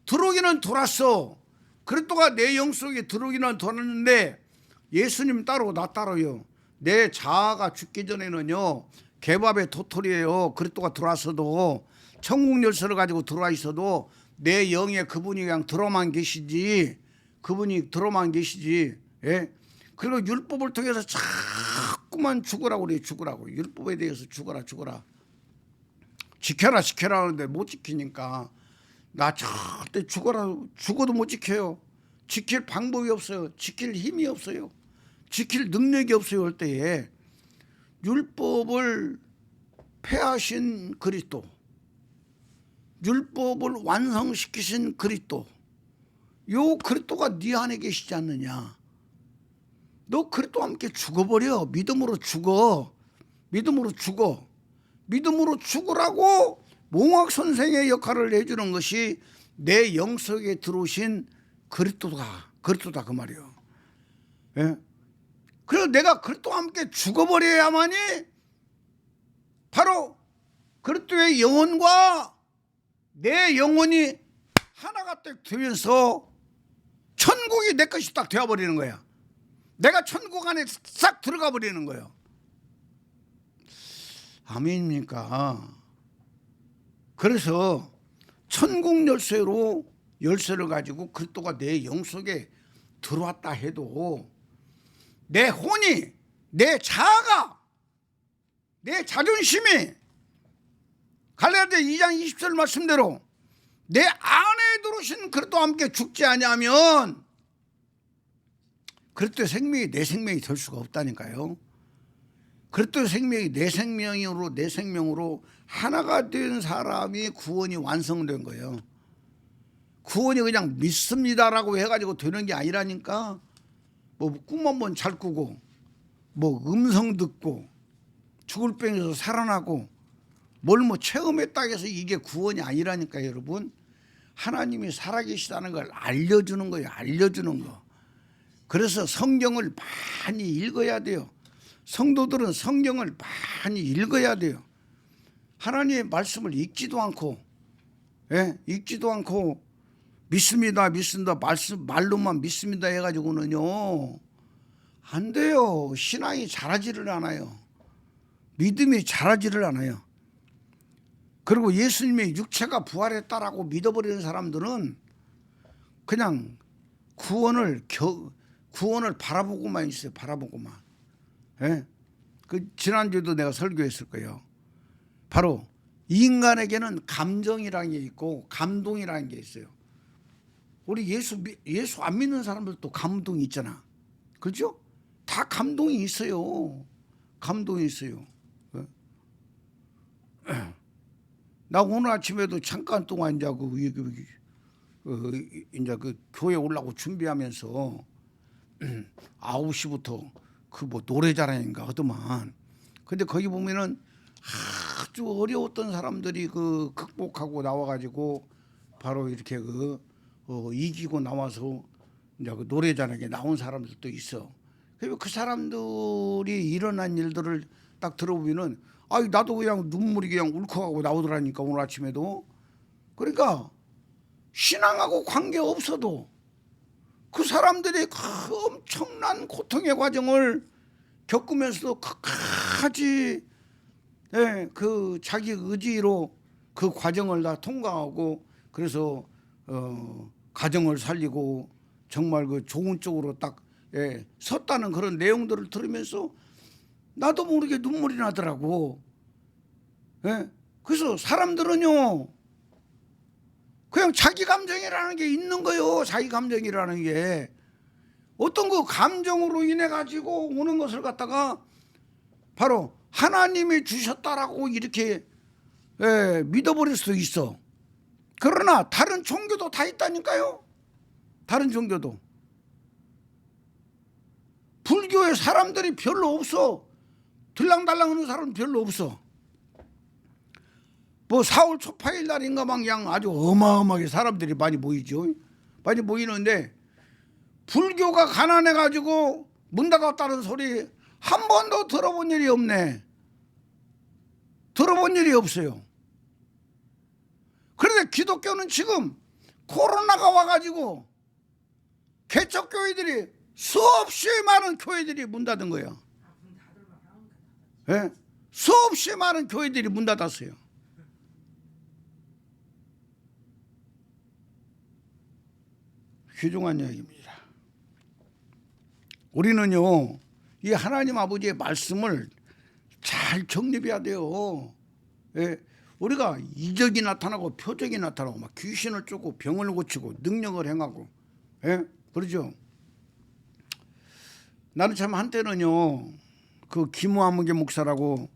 들어오기는 들어왔어. 그리스도가 내 영 속에 들어오기는 들어왔는데 예수님 따로 나 따로요. 내 자아가 죽기 전에는요 개밥의 도토리예요. 그리스도가 들어왔어도 천국 열쇠를 가지고 들어와 있어도 내 영에 그분이 그냥 들어만 계시지. 예? 그리고 율법을 통해서 자꾸만 죽으라고 그래요. 죽으라고. 율법에 대해서 죽어라. 지켜라 하는데 못 지키니까 나 절대 죽어도 못 지켜요. 지킬 방법이 없어요. 지킬 힘이 없어요. 지킬 능력이 없어요. 할 때에 율법을 폐하신 그리스도, 율법을 완성시키신 그리스도, 요 그리스도가 네 안에 계시지 않느냐. 너 그리스도와 함께 죽어버려. 믿음으로 죽으라고 몽학 선생의 역할을 해주는 것이 내 영 속에 들어오신 그리스도다 그 말이에요. 예? 그래서 내가 그리스도와 함께 죽어버려야만이 바로 그리스도의 영혼과 내 영혼이 하나가 딱 되면서 천국이 내 것이 딱 되어버리는 거야. 내가 천국 안에 싹 들어가 버리는 거예요. 아멘입니까? 그래서 천국 열쇠를 가지고 그리스도가 내 영 속에 들어왔다 해도 내 혼이, 내 자아가, 내 자존심이 갈라디아 2장 20절 말씀대로 내 안에 들어오신 그리스도와 함께 죽지 아니하면 그리스도의 생명이 내 생명이 될 수가 없다니까요. 그리스도의 생명이 내 생명으로 하나가 된 사람이 구원이 완성된 거예요. 구원이 그냥 믿습니다라고 해가지고 되는 게 아니라니까. 뭐 꿈 한번 잘 꾸고 뭐 음성 듣고 죽을 병에서 살아나고 뭘 뭐 체험했다 해서 이게 구원이 아니라니까. 여러분, 하나님이 살아계시다는 걸 알려주는 거예요. 알려주는 거. 그래서 성경을 많이 읽어야 돼요. 성도들은 성경을 많이 읽어야 돼요. 하나님의 말씀을 읽지도 않고 믿습니다 말로만 믿습니다 해가지고는요 안 돼요. 신앙이 자라지를 않아요. 믿음이 자라지를 않아요. 그리고 예수님의 육체가 부활했다라고 믿어버리는 사람들은 그냥 구원을 바라보고만 있어요. 바라보고만. 예? 그 지난주에도 내가 설교했을 거예요. 바로 인간에게는 감정이라는 게 있고 감동이라는 게 있어요. 우리 예수 안 믿는 사람들도 감동이 있잖아. 그렇죠? 다 감동이 있어요. 감동이 있어요. 나 오늘 아침에도 잠깐 동안 이제 그 교회 올라고 준비하면서 9시부터 그 뭐 노래자랑인가 하더만. 근데 거기 보면은 아주 어려웠던 사람들이 그 극복하고 나와가지고 바로 이렇게 이기고 나와서 이제 그 노래자랑에 나온 사람들도 있어. 그 사람들이 일어난 일들을 딱 들어보면은 나도 그냥 눈물이 그냥 울컥하고 나오더라니까 오늘 아침에도. 그러니까 신앙하고 관계 없어도 그 사람들이 그 엄청난 고통의 과정을 겪으면서도 끝까지 그 자기 의지로 그 과정을 다 통과하고 그래서 가정을 살리고 정말 그 좋은 쪽으로 딱 섰다는 그런 내용들을 들으면서 나도 모르게 눈물이 나더라고. 그래서 사람들은요 그냥 자기 감정이라는 게 있는 거요. 자기 감정이라는 게 어떤 그 감정으로 인해 가지고 오는 것을 갖다가 바로 하나님이 주셨다라고 이렇게 믿어버릴 수 있어. 그러나 다른 종교도 다 있다니까요. 다른 종교도. 불교에 사람들이 별로 없어. 들랑달랑 하는 사람은 별로 없어. 뭐 4월 초파일 날인가 막 그냥 아주 어마어마하게 사람들이 많이 모이죠. 많이 모이는데 불교가 가난해 가지고 문 닫았다는 소리 한 번도 들어본 일이 없네. 들어본 일이 없어요. 그런데 기독교는 지금 코로나가 와가지고 개척교회들이 수없이 많은 교회들이 문 닫은 거예요. 수없이 많은 교회들이 문 닫았어요. 휘중한 이야기입니다. 우리는요 이 하나님 아버지의 말씀을 잘 정립해야 돼요. 우리가 이적이 나타나고 표적이 나타나고 막 귀신을 쫓고 병을 고치고 능력을 행하고 그러죠. 나는 참 한때는요 그 김우아무개 목사라고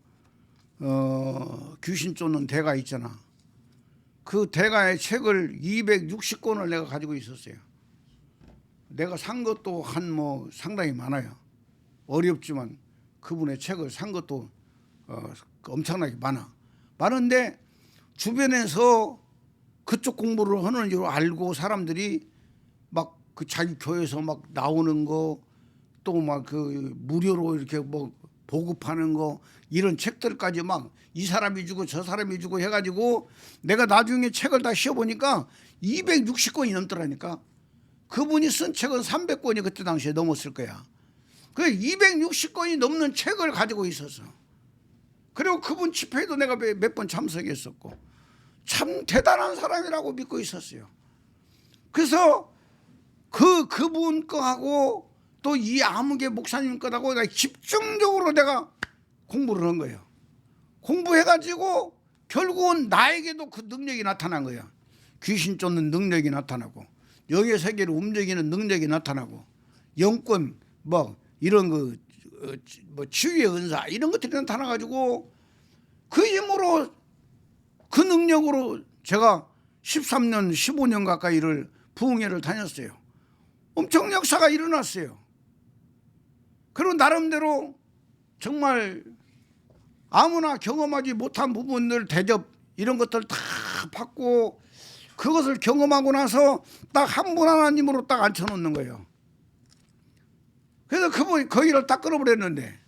귀신 쫓는 대가 있잖아. 그 대가의 책을 260권을 내가 가지고 있었어요. 내가 산 것도 한 뭐 상당히 많아요. 어렵지만 그분의 책을 산 것도 엄청나게 많은데 주변에서 그쪽 공부를 하는 줄 알고 사람들이 막 그 자기 교회에서 막 나오는 거 또 막 그 무료로 이렇게 뭐 보급하는 거 이런 책들까지 막 이 사람이 주고 저 사람이 주고 해가지고 내가 나중에 책을 다 씌워보니까 260권이 넘더라니까. 그분이 쓴 책은 300권이 그때 당시에 넘었을 거야. 그 260권이 넘는 책을 가지고 있었어. 그리고 그분 집회에도 내가 몇 번 참석했었고 참 대단한 사람이라고 믿고 있었어요. 그래서 그분 거하고 또 이 아무개 목사님 거하고 내가 집중적으로 내가 공부를 한 거예요. 공부해가지고 결국은 나에게도 그 능력이 나타난 거야. 귀신 쫓는 능력이 나타나고 영의 세계를 움직이는 능력이 나타나고 영권 뭐 이런 뭐 치유의 은사 이런 것들이 나타나가지고 그 힘으로 그 능력으로 제가 13년 15년 가까이를 부흥회를 다녔어요. 엄청 역사가 일어났어요. 그리고 나름대로 정말 아무나 경험하지 못한 부분들 대접 이런 것들 다 받고 그것을 경험하고 나서 딱 한 분 하나님으로 딱 앉혀놓는 거예요. 그래서 그분이 거기를 딱 끌어버렸는데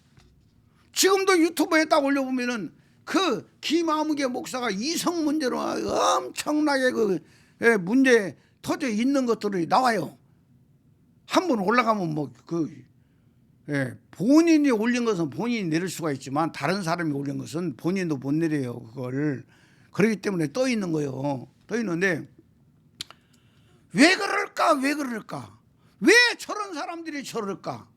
지금도 유튜브에 딱 올려보면은 그 김아무개 목사가 이성 문제로 엄청나게 그 문제 터져 있는 것들이 나와요. 한 번 올라가면 뭐 본인이 올린 것은 본인이 내릴 수가 있지만 다른 사람이 올린 것은 본인도 못 내려요. 그걸 그렇기 때문에 떠 있는 거예요. 떠 있는데 왜 그럴까? 왜 저런 사람들이 저럴까?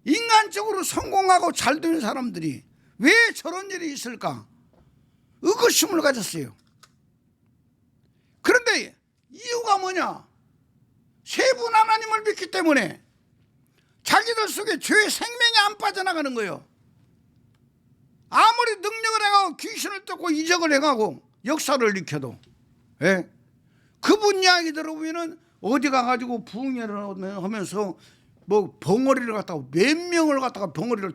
인간적으로 성공하고 잘 되는 사람들이 왜 저런 일이 있을까? 의구심을 가졌어요. 그런데 이유가 뭐냐? 세 분 하나님을 믿기 때문에 자기들 속에 죄의 생명이 안 빠져나가는 거예요. 아무리 능력을 행하고 귀신을 쫓고 이적을 행하고 역사를 일으켜도 그분 이야기 들어보면 어디 가가지고 부흥회를 하면서 뭐 벙어리를 갖다가 몇 명을 갖다가 벙어리를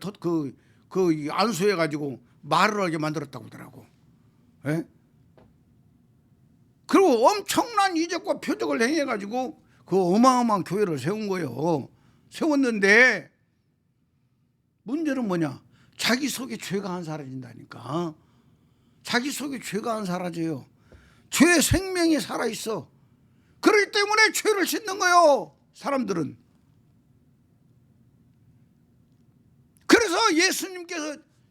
그 안수해 가지고 말을 하게 만들었다고 하더라고. 예? 그리고 엄청난 이적과 표적을 행해 가지고 그 어마어마한 교회를 세운 거예요. 세웠는데 문제는 뭐냐? 자기 속에 죄가 안 사라진다니까. 자기 속에 죄가 안 사라져요. 죄의 생명이 살아있어. 그렇기 때문에 죄를 짓는 거예요, 사람들은. 그래서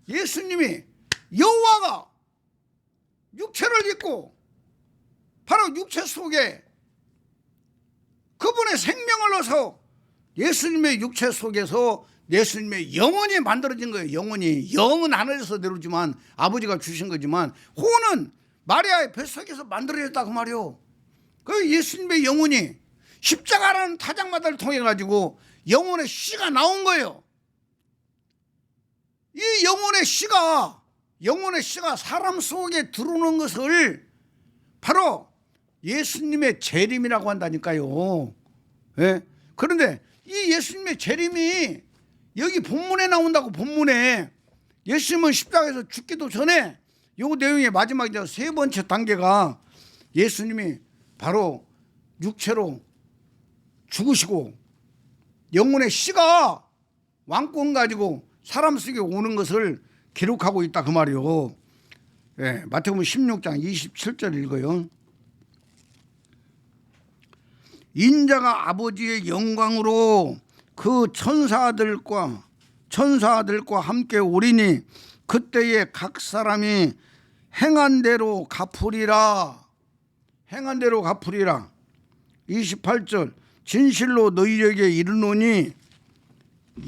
예수님이 여호와가 육체를 입고 바로 육체 속에 그분의 생명을 넣어서 예수님의 육체 속에서 예수님의 영혼이 만들어진 거예요. 영은 하늘에서 내려오지만 아버지가 주신 거지만 혼은 마리아의 뱃속에서 만들어졌다 그 말이요. 그 예수님의 영혼이 십자가라는 타작마다를 통해 가지고 영혼의 씨가 나온 거예요. 이 영혼의 씨가 사람 속에 들어오는 것을 바로 예수님의 재림이라고 한다니까요. 예? 그런데 이 예수님의 재림이 여기 본문에 나온다고. 본문에 예수님은 십자가에서 죽기도 전에 요 내용의 마지막 이제 세 번째 단계가 예수님이 바로 육체로 죽으시고 영혼의 씨가 왕권 가지고 사람 속에 오는 것을 기록하고 있다 그 말이요. 예, 마태복음 16장 27절 읽어요. 인자가 아버지의 영광으로 그 천사들과 함께 오리니 그때에 각 사람이 행한 대로 갚으리라. 28절 진실로 너희에게 이르노니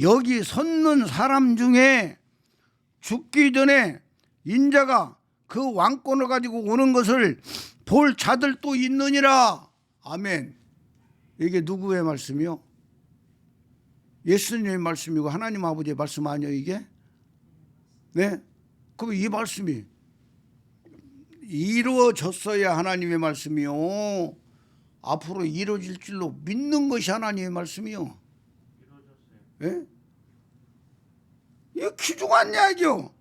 여기 섰는 사람 중에 죽기 전에 인자가 그 왕권을 가지고 오는 것을 볼 자들도 있느니라. 아멘. 이게 누구의 말씀이요? 예수님의 말씀이고 하나님 아버지의 말씀 아니에요 이게? 네? 그럼 이 말씀이 이루어졌어야 하나님의 말씀이요. 앞으로 이루어질 줄로 믿는 것이 하나님의 말씀이요. 예? 이거 귀중한 이야기요.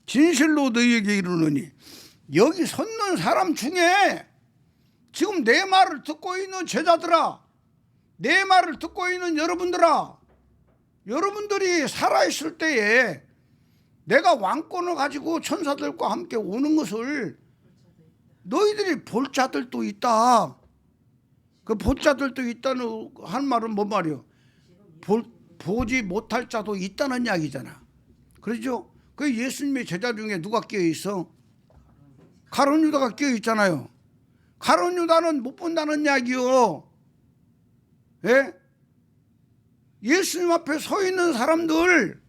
진실로 너희에게 이르노니 여기 섰는 사람 중에 지금 내 말을 듣고 있는 제자들아, 내 말을 듣고 있는 여러분들아, 여러분들이 살아있을 때에 내가 왕권을 가지고 천사들과 함께 오는 것을 너희들이 볼 자들도 있다. 그 볼 자들도 있다는 한 말은 뭔 말이요? 보지 못할 자도 있다는 이야기잖아. 그렇죠? 그 예수님의 제자 중에 누가 끼어 있어? 가룟 유다가 끼어 있잖아요. 가룟 유다는 못 본다는 이야기요. 예? 예수님 앞에 서 있는 사람들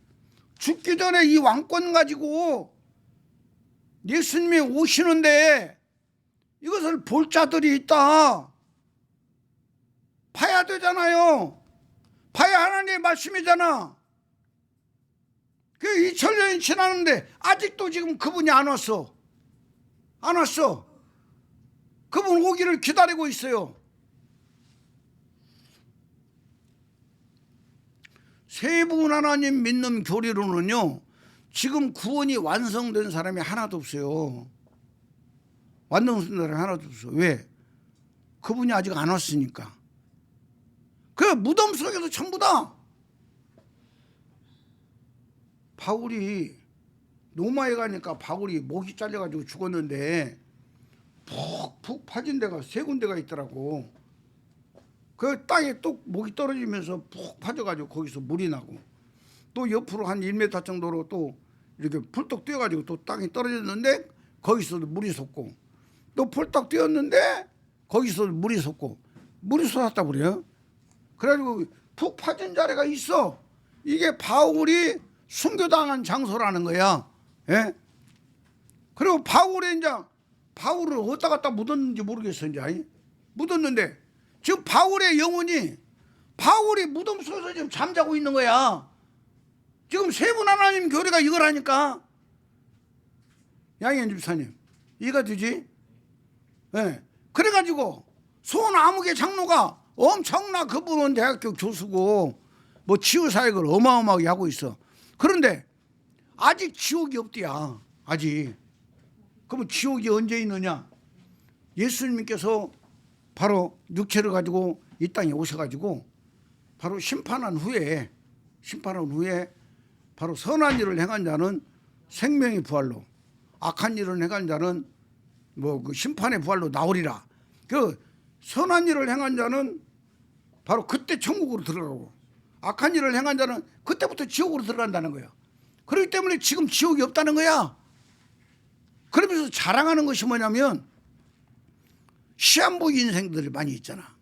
죽기 전에 이 왕권 가지고 예수님이 오시는데 이것을 볼 자들이 있다. 봐야 되잖아요. 봐야 하나님의 말씀이잖아. 그 2000년이 지났는데 아직도 지금 그분이 안 왔어. 그분 오기를 기다리고 있어요. 세 분 하나님 믿는 교리로는요, 지금 구원이 완성된 사람이 하나도 없어요. 완성된 사람이 하나도 없어. 왜? 그분이 아직 안 왔으니까. 그 무덤 속에서 전부 다 바울이 로마에 가니까 바울이 목이 잘려가지고 죽었는데 푹 파진 데가 세 군데가 있더라고. 그 땅에 또 목이 떨어지면서 푹 파져가지고 거기서 물이 나고, 또 옆으로 한 1m 정도로 또 이렇게 펄떡 뛰어가지고 또 땅에 떨어졌는데 거기서도 물이 솟고, 또 펄떡 뛰었는데 거기서 물이 솟고, 물이 쏟았다 그래요. 그래가지고 푹 파진 자리가 있어. 이게 바울이 순교당한 장소라는 거야. 예? 그리고 바울을 어디다 갖다 묻었는지 모르겠어. 이제 묻었는데 지금 바울의 영혼이 바울이 무덤 속에서 지금 잠자고 있는 거야. 지금 세 분 하나님 교리가 이걸 하니까. 양현 집사님, 이해가 되지? 예. 그래가지고 소나무계 장로가 엄청나, 그분은 대학교 교수고 뭐 치유 사역을 어마어마하게 하고 있어. 그런데 아직 지옥이 없대야. 아직. 그러면 지옥이 언제 있느냐? 예수님께서 바로 육체를 가지고 이 땅에 오셔가지고 바로 심판한 후에 바로 선한 일을 행한 자는 생명의 부활로, 악한 일을 행한 자는 뭐 그 심판의 부활로 나오리라. 그 선한 일을 행한 자는 바로 그때 천국으로 들어가고, 악한 일을 행한 자는 그때부터 지옥으로 들어간다는 거예요. 그렇기 때문에 지금 지옥이 없다는 거야. 그러면서 자랑하는 것이 뭐냐면 시한부 인생들이 많이 있잖아.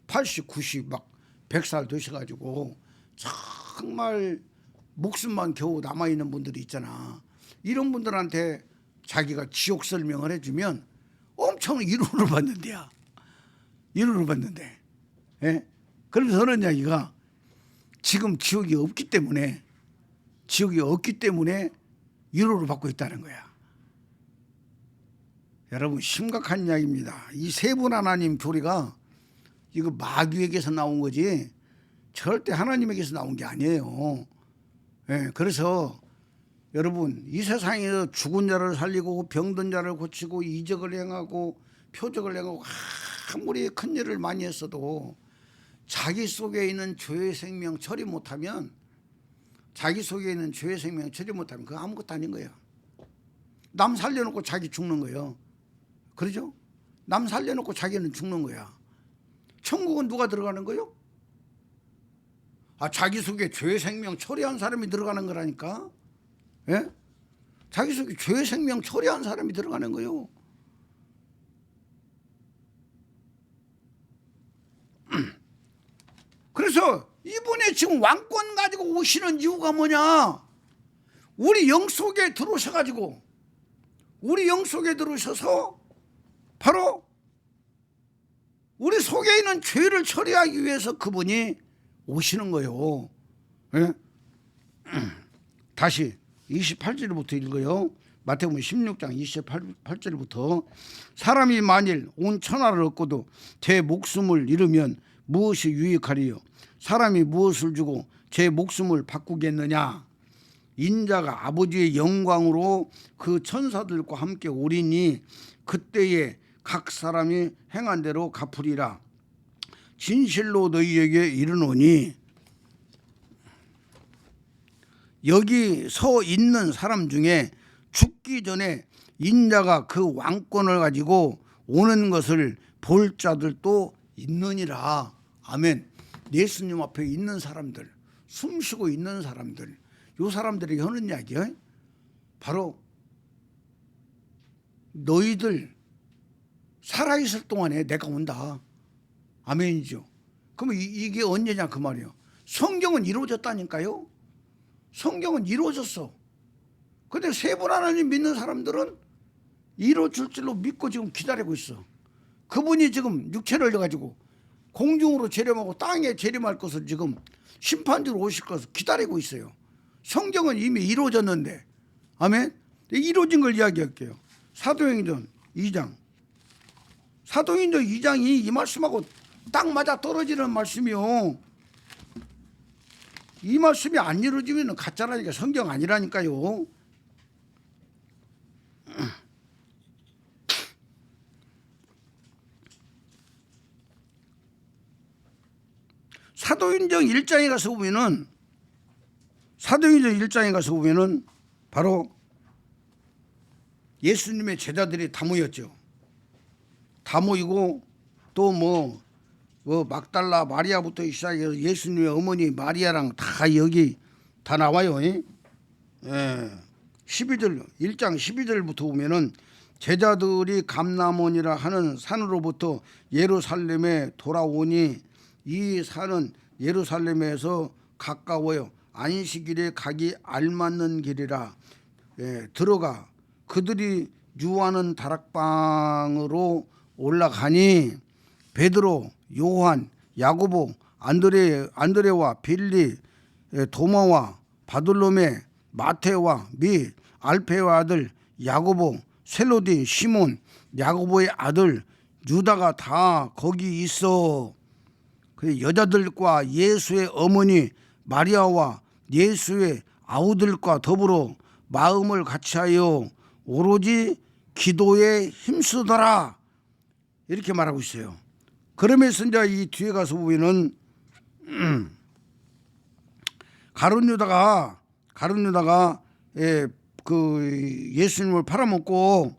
80, 90, 막 100살 되셔가지고 정말 목숨만 겨우 남아있는 분들이 있잖아. 이런 분들한테 자기가 지옥 설명을 해주면 엄청 위로를 받는데야. 위로를 받는데. 예? 그러면서 하는 이야기가 지금 지옥이 없기 때문에 위로를 받고 있다는 거야. 여러분, 심각한 이야기입니다. 이 세 분 하나님 교리가 이거 마귀에게서 나온 거지 절대 하나님에게서 나온 게 아니에요. 예, 그래서 여러분, 이 세상에서 죽은 자를 살리고 병든 자를 고치고 이적을 행하고 표적을 행하고 아무리 큰 일을 많이 했어도 자기 속에 있는 죄의 생명 처리 못하면 그거 아무것도 아닌 거예요. 남 살려놓고 자기 죽는 거예요. 그러죠? 남 살려놓고 자기는 죽는 거야. 천국은 누가 들어가는 거요? 자기 속에 죄의 생명 처리한 사람이 들어가는 거라니까. 예? 자기 속에 죄의 생명 처리한 사람이 들어가는 거요. 그래서 이분이 지금 왕권 가지고 오시는 이유가 뭐냐? 우리 영 속에 들어오셔가지고, 우리 영 속에 들어오셔서 바로 우리 속에 있는 죄를 처리하기 위해서 그분이 오시는 거예요. 예? 다시 28절부터 읽어요. 마태복음 16장 28절부터 사람이 만일 온 천하를 얻고도 제 목숨을 잃으면 무엇이 유익하리요? 사람이 무엇을 주고 제 목숨을 바꾸겠느냐? 인자가 아버지의 영광으로 그 천사들과 함께 오리니 그때에 각 사람이 행한 대로 갚으리라. 진실로 너희에게 이르노니 여기 서 있는 사람 중에 죽기 전에 인자가 그 왕권을 가지고 오는 것을 볼 자들도 있느니라. 아멘. 예수님 앞에 있는 사람들, 숨쉬고 있는 사람들, 요 사람들에게 하는 이야기예요. 바로 너희들 살아있을 동안에 내가 온다. 아멘이죠. 그럼 이게 언제냐 그 말이에요. 성경은 이루어졌다니까요. 성경은 이루어졌어. 근데 세 분 하나님 믿는 사람들은 이루어질 줄로 믿고 지금 기다리고 있어. 그분이 지금 육체를 가지고 공중으로 재림하고 땅에 재림할 것을 지금 심판주로 오실 것을 기다리고 있어요. 성경은 이미 이루어졌는데. 아멘. 이루어진 걸 이야기할게요. 사도행전 2장. 사도행전 2장이 이 말씀하고 딱 맞아 떨어지는 말씀이요. 이 말씀이 안 이루어지면 가짜라니까. 성경 아니라니까요. 사도행전 1장에 가서 보면은 바로 예수님의 제자들이 다 모였죠. 다 모이고 또 뭐 막달라 마리아부터 시작해서 예수님의 어머니 마리아랑 다 여기 다 나와요. 1장 12절부터 보면은 제자들이 감람원이라 하는 산으로부터 예루살렘에 돌아오니 이 산은 예루살렘에서 가까워요. 안식일에 가기 알맞는 길이라. 들어가 그들이 유하는 다락방으로 올라가니 베드로, 요한, 야고보, 안드레와 빌리, 도마와 바돌로메, 마테와 및 알페의 아들 야고보, 셀로디, 시몬, 야고보의 아들 유다가 다 거기 있어. 여자들과 예수의 어머니 마리아와 예수의 아우들과 더불어 마음을 같이하여 오로지 기도에 힘쓰더라 이렇게 말하고 있어요. 그러면서 이제 이 뒤에 가서 보면은 가룟 유다가 그 예수님을 팔아먹고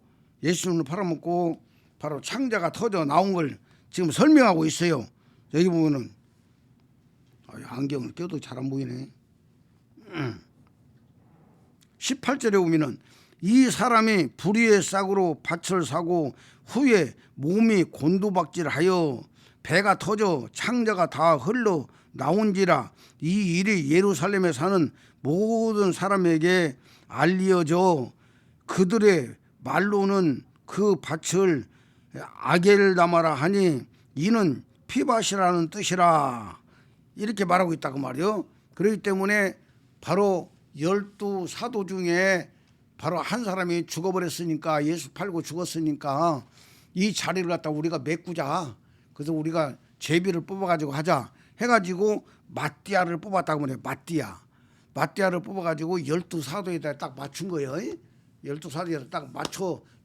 바로 창자가 터져 나온 걸 지금 설명하고 있어요. 여기 보면은 안경을 껴도 잘 안 보이네. 18절에 보면은 이 사람이 불의의 싹으로 밭을 사고 후에 몸이 곤두박질하여 배가 터져 창자가 다 흘러 나온지라 이 일이 예루살렘에 사는 모든 사람에게 알려져 그들의 말로는 그 밭을 아겔다마라 하니 이는 피밭이라는 뜻이라 이렇게 말하고 있다 그 말이요. 그렇기 때문에 바로 12사도 중에 바로 한 사람이 죽어버렸으니까 예수 팔고 죽었으니까 이 자리를 갖다 우리가 메꾸자. 그래서 우리가 제비를 뽑아가지고 하자 해가지고 마띠아를 뽑았다고 그래요. 마띠아를 뽑아가지고 12사도에다 딱 맞춘 거예요. 12사도에다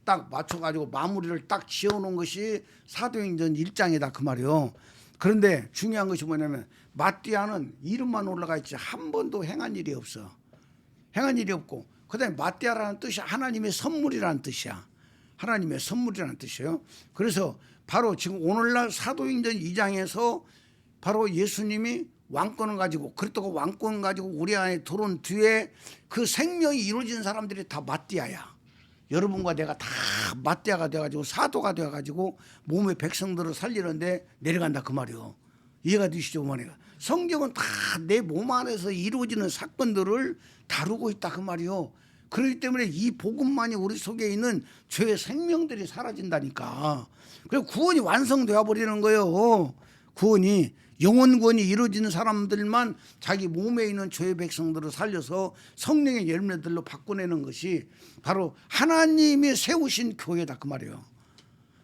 딱 맞춰가지고 마무리를 딱 지어놓은 것이 사도행전 1장이다 그 말이요. 그런데 중요한 것이 뭐냐면 마띠아는 이름만 올라가 있지 한 번도 행한 일이 없어. 행한 일이 없고 그다음에 마띠아라는 뜻이 하나님의 선물이라는 뜻이야. 하나님의 선물이라는 뜻이에요. 그래서 바로 지금 오늘날 사도행전 2장에서 바로 예수님이 왕권을 가지고 그리스도가 왕권 가지고 우리 안에 들어온 뒤에 그 생명이 이루어진 사람들이 다 마띠아야. 여러분과 내가 다 마띠아가 돼가지고 사도가 돼가지고 몸의 백성들을 살리는데 내려간다 그 말이요. 이해가 되시죠? 어머니가 성경은 다 내 몸 안에서 이루어지는 사건들을 다루고 있다 그 말이요. 그렇기 때문에 이 복음만이 우리 속에 있는 죄의 생명들이 사라진다니까. 그래서 구원이 완성되어 버리는 거예요. 구원이 영원 구원이 이루어지는 사람들만 자기 몸에 있는 죄의 백성들을 살려서 성령의 열매들로 바꿔내는 것이 바로 하나님이 세우신 교회다 그 말이에요.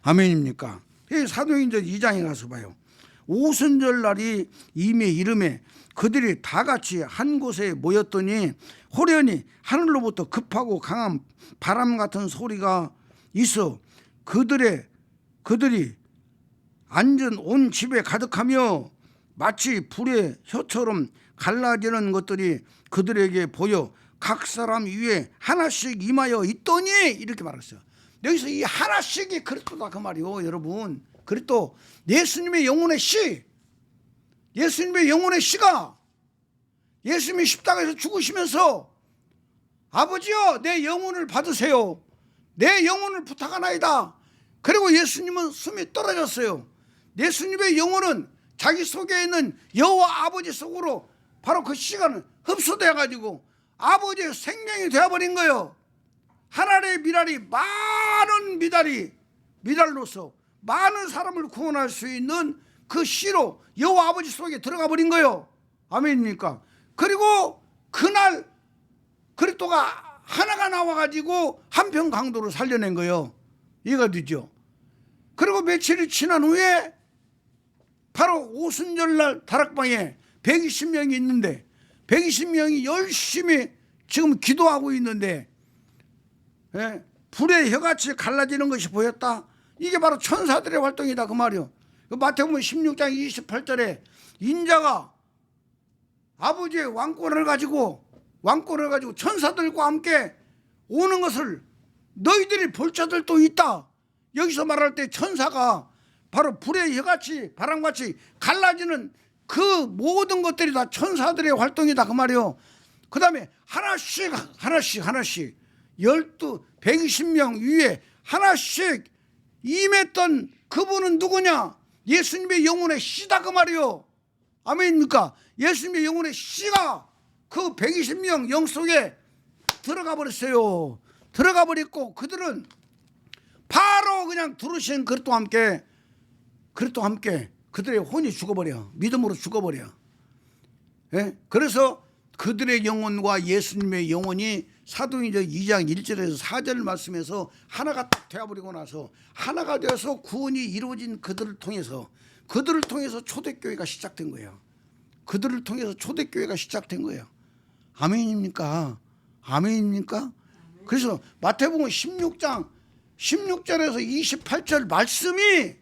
아멘입니까? 사도행전 2장에 가서 봐요. 오순절 날이 이미 이름에 그들이 다 같이 한 곳에 모였더니 호련히 하늘로부터 급하고 강한 바람 같은 소리가 있어 그들이 앉은 온 집에 가득하며 마치 불의 혀처럼 갈라지는 것들이 그들에게 보여 각 사람 위에 하나씩 임하여 있더니 이렇게 말했어요. 여기서 이 하나씩이 그리스도다 그 말이요. 여러분 그리스도 예수님의 영혼의 씨, 예수님의 영혼의 씨가 예수님이 십자가에서 죽으시면서 아버지여 내 영혼을 받으세요. 내 영혼을 부탁하나이다. 그리고 예수님은 숨이 떨어졌어요. 예수님의 영혼은 자기 속에 있는 여호와 아버지 속으로 바로 그 시간은 흡수되어 가지고 아버지의 생명이 되어버린 거예요. 하나님의 미랄이 많은 미랄로서 많은 사람을 구원할 수 있는 그 씨로 여호와 아버지 속에 들어가 버린 거예요. 아멘입니까? 그리고 그날 그리스도가 하나가 나와가지고 한편 강도를 살려낸 거예요. 이해가 되죠? 그리고 며칠이 지난 후에 바로 오순절날 다락방에 120명이 있는데 120명이 열심히 지금 기도하고 있는데 불의 혀같이 갈라지는 것이 보였다. 이게 바로 천사들의 활동이다 그 말이요. 마태복음 16장 28절에 인자가 아버지의 왕권을 가지고 천사들과 함께 오는 것을 너희들이 볼 자들도 있다. 여기서 말할 때 천사가 바로 불의 혀같이 바람같이 갈라지는 그 모든 것들이 다 천사들의 활동이다 그 말이요. 그 다음에 하나씩 120명 위에 하나씩 임했던 그분은 누구냐? 예수님의 영혼의 씨다 그 말이요. 아멘입니까? 예수님의 영혼의 씨가 그 120명 영 속에 들어가 버렸어요. 들어가 버렸고 그들은 바로 그냥 들으신 그리스도와 함께 그들의 혼이 죽어버려. 믿음으로 죽어버려. 그래서 그들의 영혼과 예수님의 영혼이 사도행전 2장 1절에서 4절 말씀에서 하나가 딱 되어버리고 나서 하나가 되어서 구원이 이루어진 그들을 통해서 초대교회가 시작된 거예요. 그들을 통해서 초대교회가 시작된 거예요. 아멘입니까? 아멘입니까? 그래서 마태복음 16절에서 28절 말씀이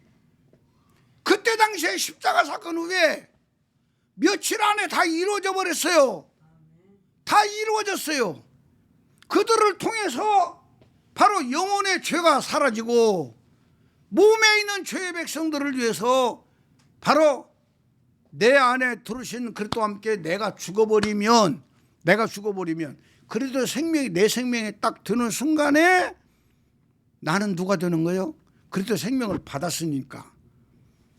그때 당시에 십자가 사건 후에 며칠 안에 다 이루어져 버렸어요. 다 이루어졌어요. 그들을 통해서 바로 영혼의 죄가 사라지고 몸에 있는 죄의 백성들을 위해서 바로 내 안에 들으신 그리스도와 함께 내가 죽어버리면 그래도 생명이 내 생명에 딱 드는 순간에 나는 누가 되는 거예요? 그리스도 생명을 받았으니까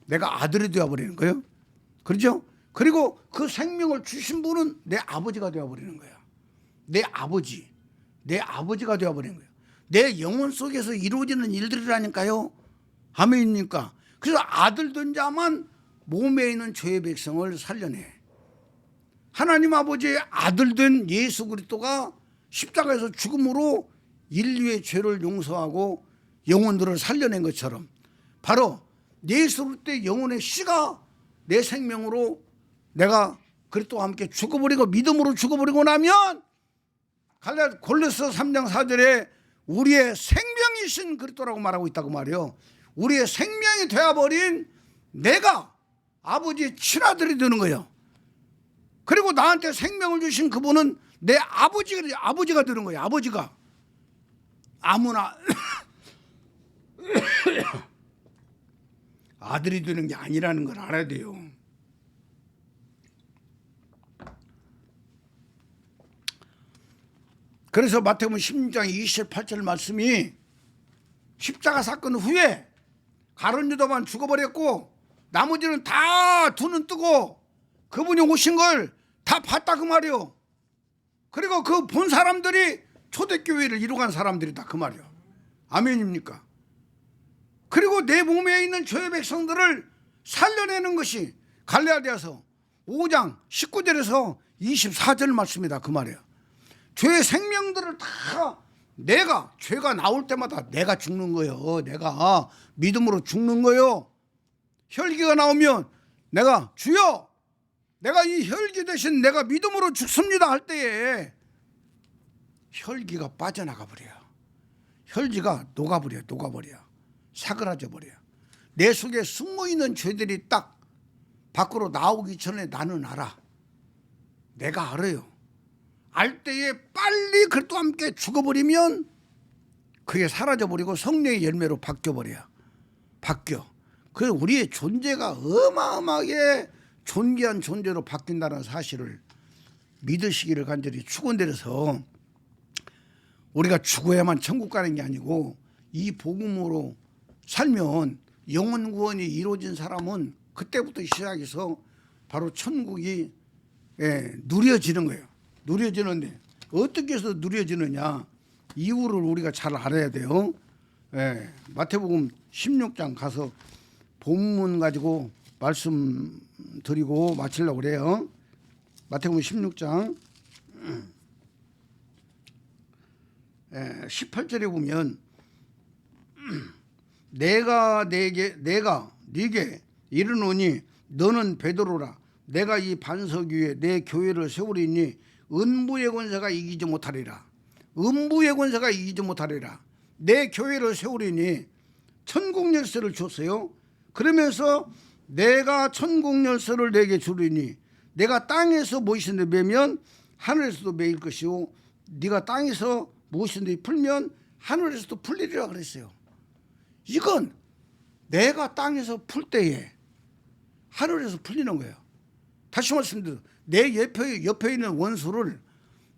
내가 아들이 되어버리는 거예요. 그렇죠? 그리고 그 생명을 주신 분은 내 아버지가 되어버리는 거야. 내 아버지가 되어버리는 거예요. 내 영혼 속에서 이루어지는 일들이라니까요. 아멘입니까? 그래서 아들 된 자만 몸에 있는 죄의 백성을 살려내. 하나님 아버지의 아들 된 예수 그리스도가 십자가에서 죽음으로 인류의 죄를 용서하고 영혼들을 살려낸 것처럼 바로 예수 그리스도의 영혼의 씨가 내 생명으로 내가 그리스도와 함께 죽어버리고 믿음으로 죽어버리고 나면 골로새 3장 4절에 우리의 생명이신 그리스도라고 말하고 있다고 말이요. 우리의 생명이 되어버린 내가 아버지의 친아들이 되는 거예요. 그리고 나한테 생명을 주신 그분은 내 아버지가 되는 거예요. 아버지가. 아무나 아들이 되는 게 아니라는 걸 알아야 돼요. 그래서 마태복음 16장 28절 말씀이 십자가 사건 후에 가룟 유다만 죽어버렸고 나머지는 다 두 눈 뜨고 그분이 오신 걸 다 봤다 그 말이요. 그리고 그 본 사람들이 초대교회를 이루간 사람들이다 그 말이요. 아멘입니까? 그리고 내 몸에 있는 죄의 백성들을 살려내는 것이 갈라디아서 5장 19절에서 24절 말씀이다 그 말이에요. 죄의 생명들을 다 내가 죄가 나올 때마다 내가 죽는 거예요. 내가 믿음으로 죽는 거예요. 혈기가 나오면 내가 주여 내가 이 혈기 대신 내가 믿음으로 죽습니다 할 때에 혈기가 빠져나가 버려요. 혈기가 녹아버려 사그라져 버려요. 내 속에 숨어있는 죄들이 딱 밖으로 나오기 전에 나는 알아. 내가 알아요. 알 때에 빨리 그리스도와 함께 죽어버리면 그게 사라져버리고 성령의 열매로 바뀌어버려요. 그래서 우리의 존재가 어마어마하게 존귀한 존재로 바뀐다는 사실을 믿으시기를 간절히 축원드려서 우리가 죽어야만 천국 가는 게 아니고 이 복음으로 살면 영혼 구원이 이루어진 사람은 그때부터 시작해서 바로 천국이 누려지는 거예요. 누려지는데 어떻게 해서 누려지느냐 이유를 우리가 잘 알아야 돼요. 마태복음 16장 가서 본문 가지고 말씀드리고 마치려고 그래요. 마태복음 16장 18절에 보면 내가 네게 이르노니 너는 베드로라. 내가 이 반석 위에 내 교회를 세우리니 음부의 권세가 이기지 못하리라. 내 교회를 세우리니 천국 열쇠를 줬어요. 그러면서 내가 천국 열쇠를 내게 주리니 내가 땅에서 무엇이든지 매면 하늘에서도 매일 것이요 네가 땅에서 무엇이든지 풀면 하늘에서도 풀리리라 그랬어요. 이건 내가 땅에서 풀 때에 하늘에서 풀리는 거예요. 다시 말씀드려 내 옆에 있는 원수를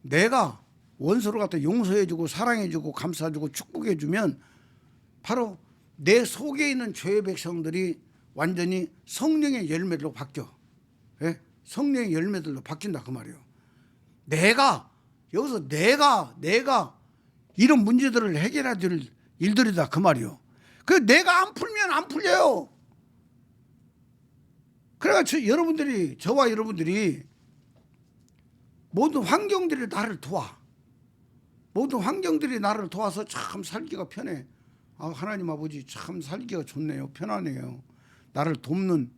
내가 원수를 갖다 용서해주고 사랑해주고 감싸주고 축복해주면 바로 내 속에 있는 죄의 백성들이 완전히 성령의 열매들로 바뀌어. 성령의 열매들로 바뀐다 그 말이에요. 여기서 내가 이런 문제들을 해결해야 될 일들이다 그 말이에요. 그 내가 안 풀면 안 풀려요. 그래서 저와 여러분들이 모든 환경들이 나를 도와서 참 살기가 편해. 하나님 아버지 참 살기가 좋네요. 편하네요. 나를 돕는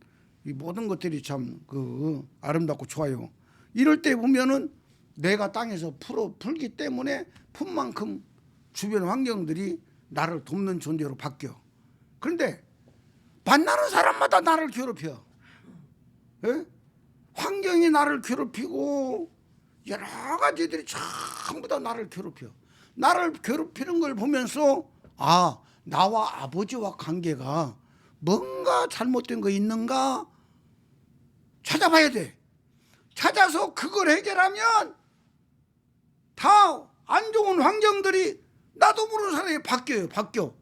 이 모든 것들이 참 그 아름답고 좋아요. 이럴 때 보면은 내가 땅에서 풀기 때문에 푼만큼 주변 환경들이 나를 돕는 존재로 바뀌어. 그런데 만나는 사람마다 나를 괴롭혀. 예? 환경이 나를 괴롭히고 여러 가지들이 전부 다 나를 괴롭혀. 나를 괴롭히는 걸 보면서 나와 아버지와 관계가 뭔가 잘못된 거 있는가 찾아봐야 돼. 찾아서 그걸 해결하면 다 안 좋은 환경들이 나도 모르는 사람이 바뀌어.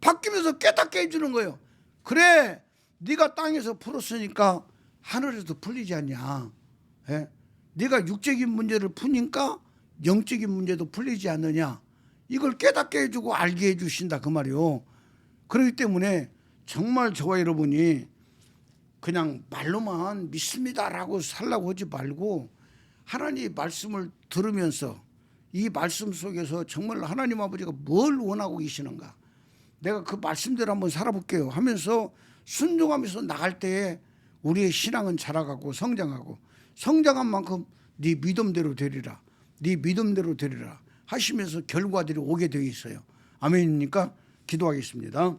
바뀌면서 깨닫게 해주는 거예요. 그래, 네가 땅에서 풀었으니까 하늘에서 풀리지 않냐. 예? 네가 육적인 문제를 푸니까 영적인 문제도 풀리지 않느냐. 이걸 깨닫게 해주고 알게 해주신다 그 말이요. 그렇기 때문에 정말 저와 여러분이 그냥 말로만 믿습니다라고 살라고 하지 말고 하나님 말씀을 들으면서 이 말씀 속에서 정말 하나님 아버지가 뭘 원하고 계시는가, 내가 그 말씀대로 한번 살아볼게요 하면서 순종하면서 나갈 때에 우리의 신앙은 자라가고 성장한 만큼 네 믿음대로 되리라, 네 믿음대로 되리라 하시면서 결과들이 오게 되어 있어요. 아멘입니까? 기도하겠습니다.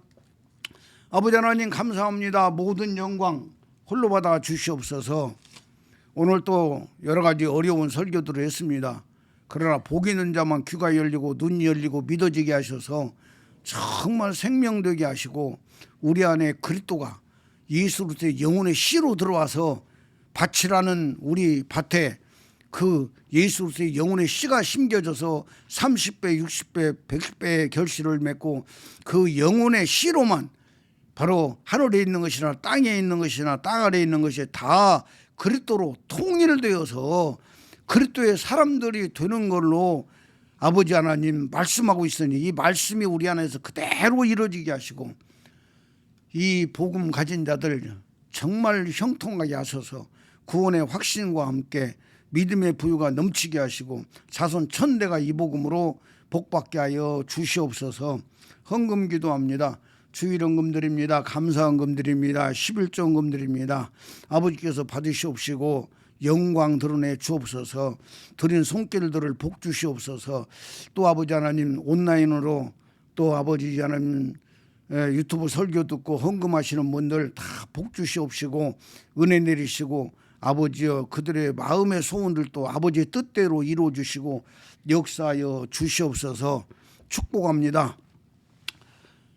아버지 하나님 감사합니다. 모든 영광 홀로 받아 주시옵소서. 오늘 또 여러 가지 어려운 설교들을 했습니다. 그러나 복 있는 자만 귀가 열리고 눈이 열리고 믿어지게 하셔서 정말 생명되게 하시고 우리 안에 그리스도가 예수로서의 영혼의 씨로 들어와서 밭이라는 우리 밭에 그 예수로서의 영혼의 씨가 심겨져서 30배, 60배, 100배의 결실을 맺고 그 영혼의 씨로만 바로 하늘에 있는 것이나 땅에 있는 것이나 땅 아래에 있는 것이 다 그리스도로 통일되어서 그리스도의 사람들이 되는 걸로 아버지 하나님 말씀하고 있으니 이 말씀이 우리 안에서 그대로 이루어지게 하시고 이 복음 가진 자들 정말 형통하게 하셔서 구원의 확신과 함께 믿음의 부유가 넘치게 하시고 자손 천대가 이 복음으로 복받게 하여 주시옵소서. 헌금 기도합니다. 주일헌금 드립니다. 감사헌금 드립니다. 11조헌금 드립니다. 아버지께서 받으시옵시고 영광 드러내 주옵소서. 드린 손길들을 복 주시옵소서. 또 아버지 하나님 온라인으로 또 아버지 하나님 유튜브 설교 듣고 헌금하시는 분들 다 복 주시옵시고 은혜 내리시고 아버지여 그들의 마음의 소원들도 아버지의 뜻대로 이루어 주시고 역사하여 주시옵소서. 축복합니다.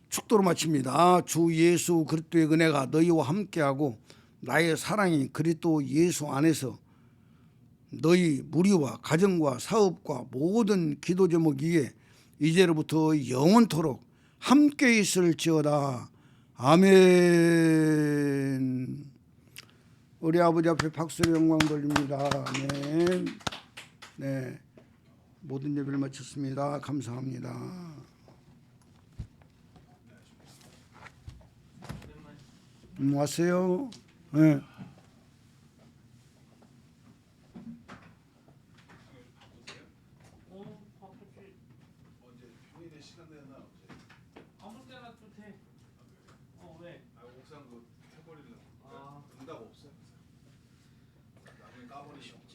축도로 마칩니다. 주 예수 그리스도의 은혜가 너희와 함께하고 나의 사랑이 그리스도 예수 안에서 너희 무리와 가정과 사업과 모든 기도 제목 위에 이제로부터 영원토록 함께 있을지어다. 아멘. 우리 아버지 앞에 박수로 영광 돌립니다. 아멘. 네, 모든 예배를 마쳤습니다. 감사합니다. 왔어요? 네. 아무 때나 도 돼. 왜? 옥상 그 해버리려고. 응답 없어요. 나중에 까버리시고.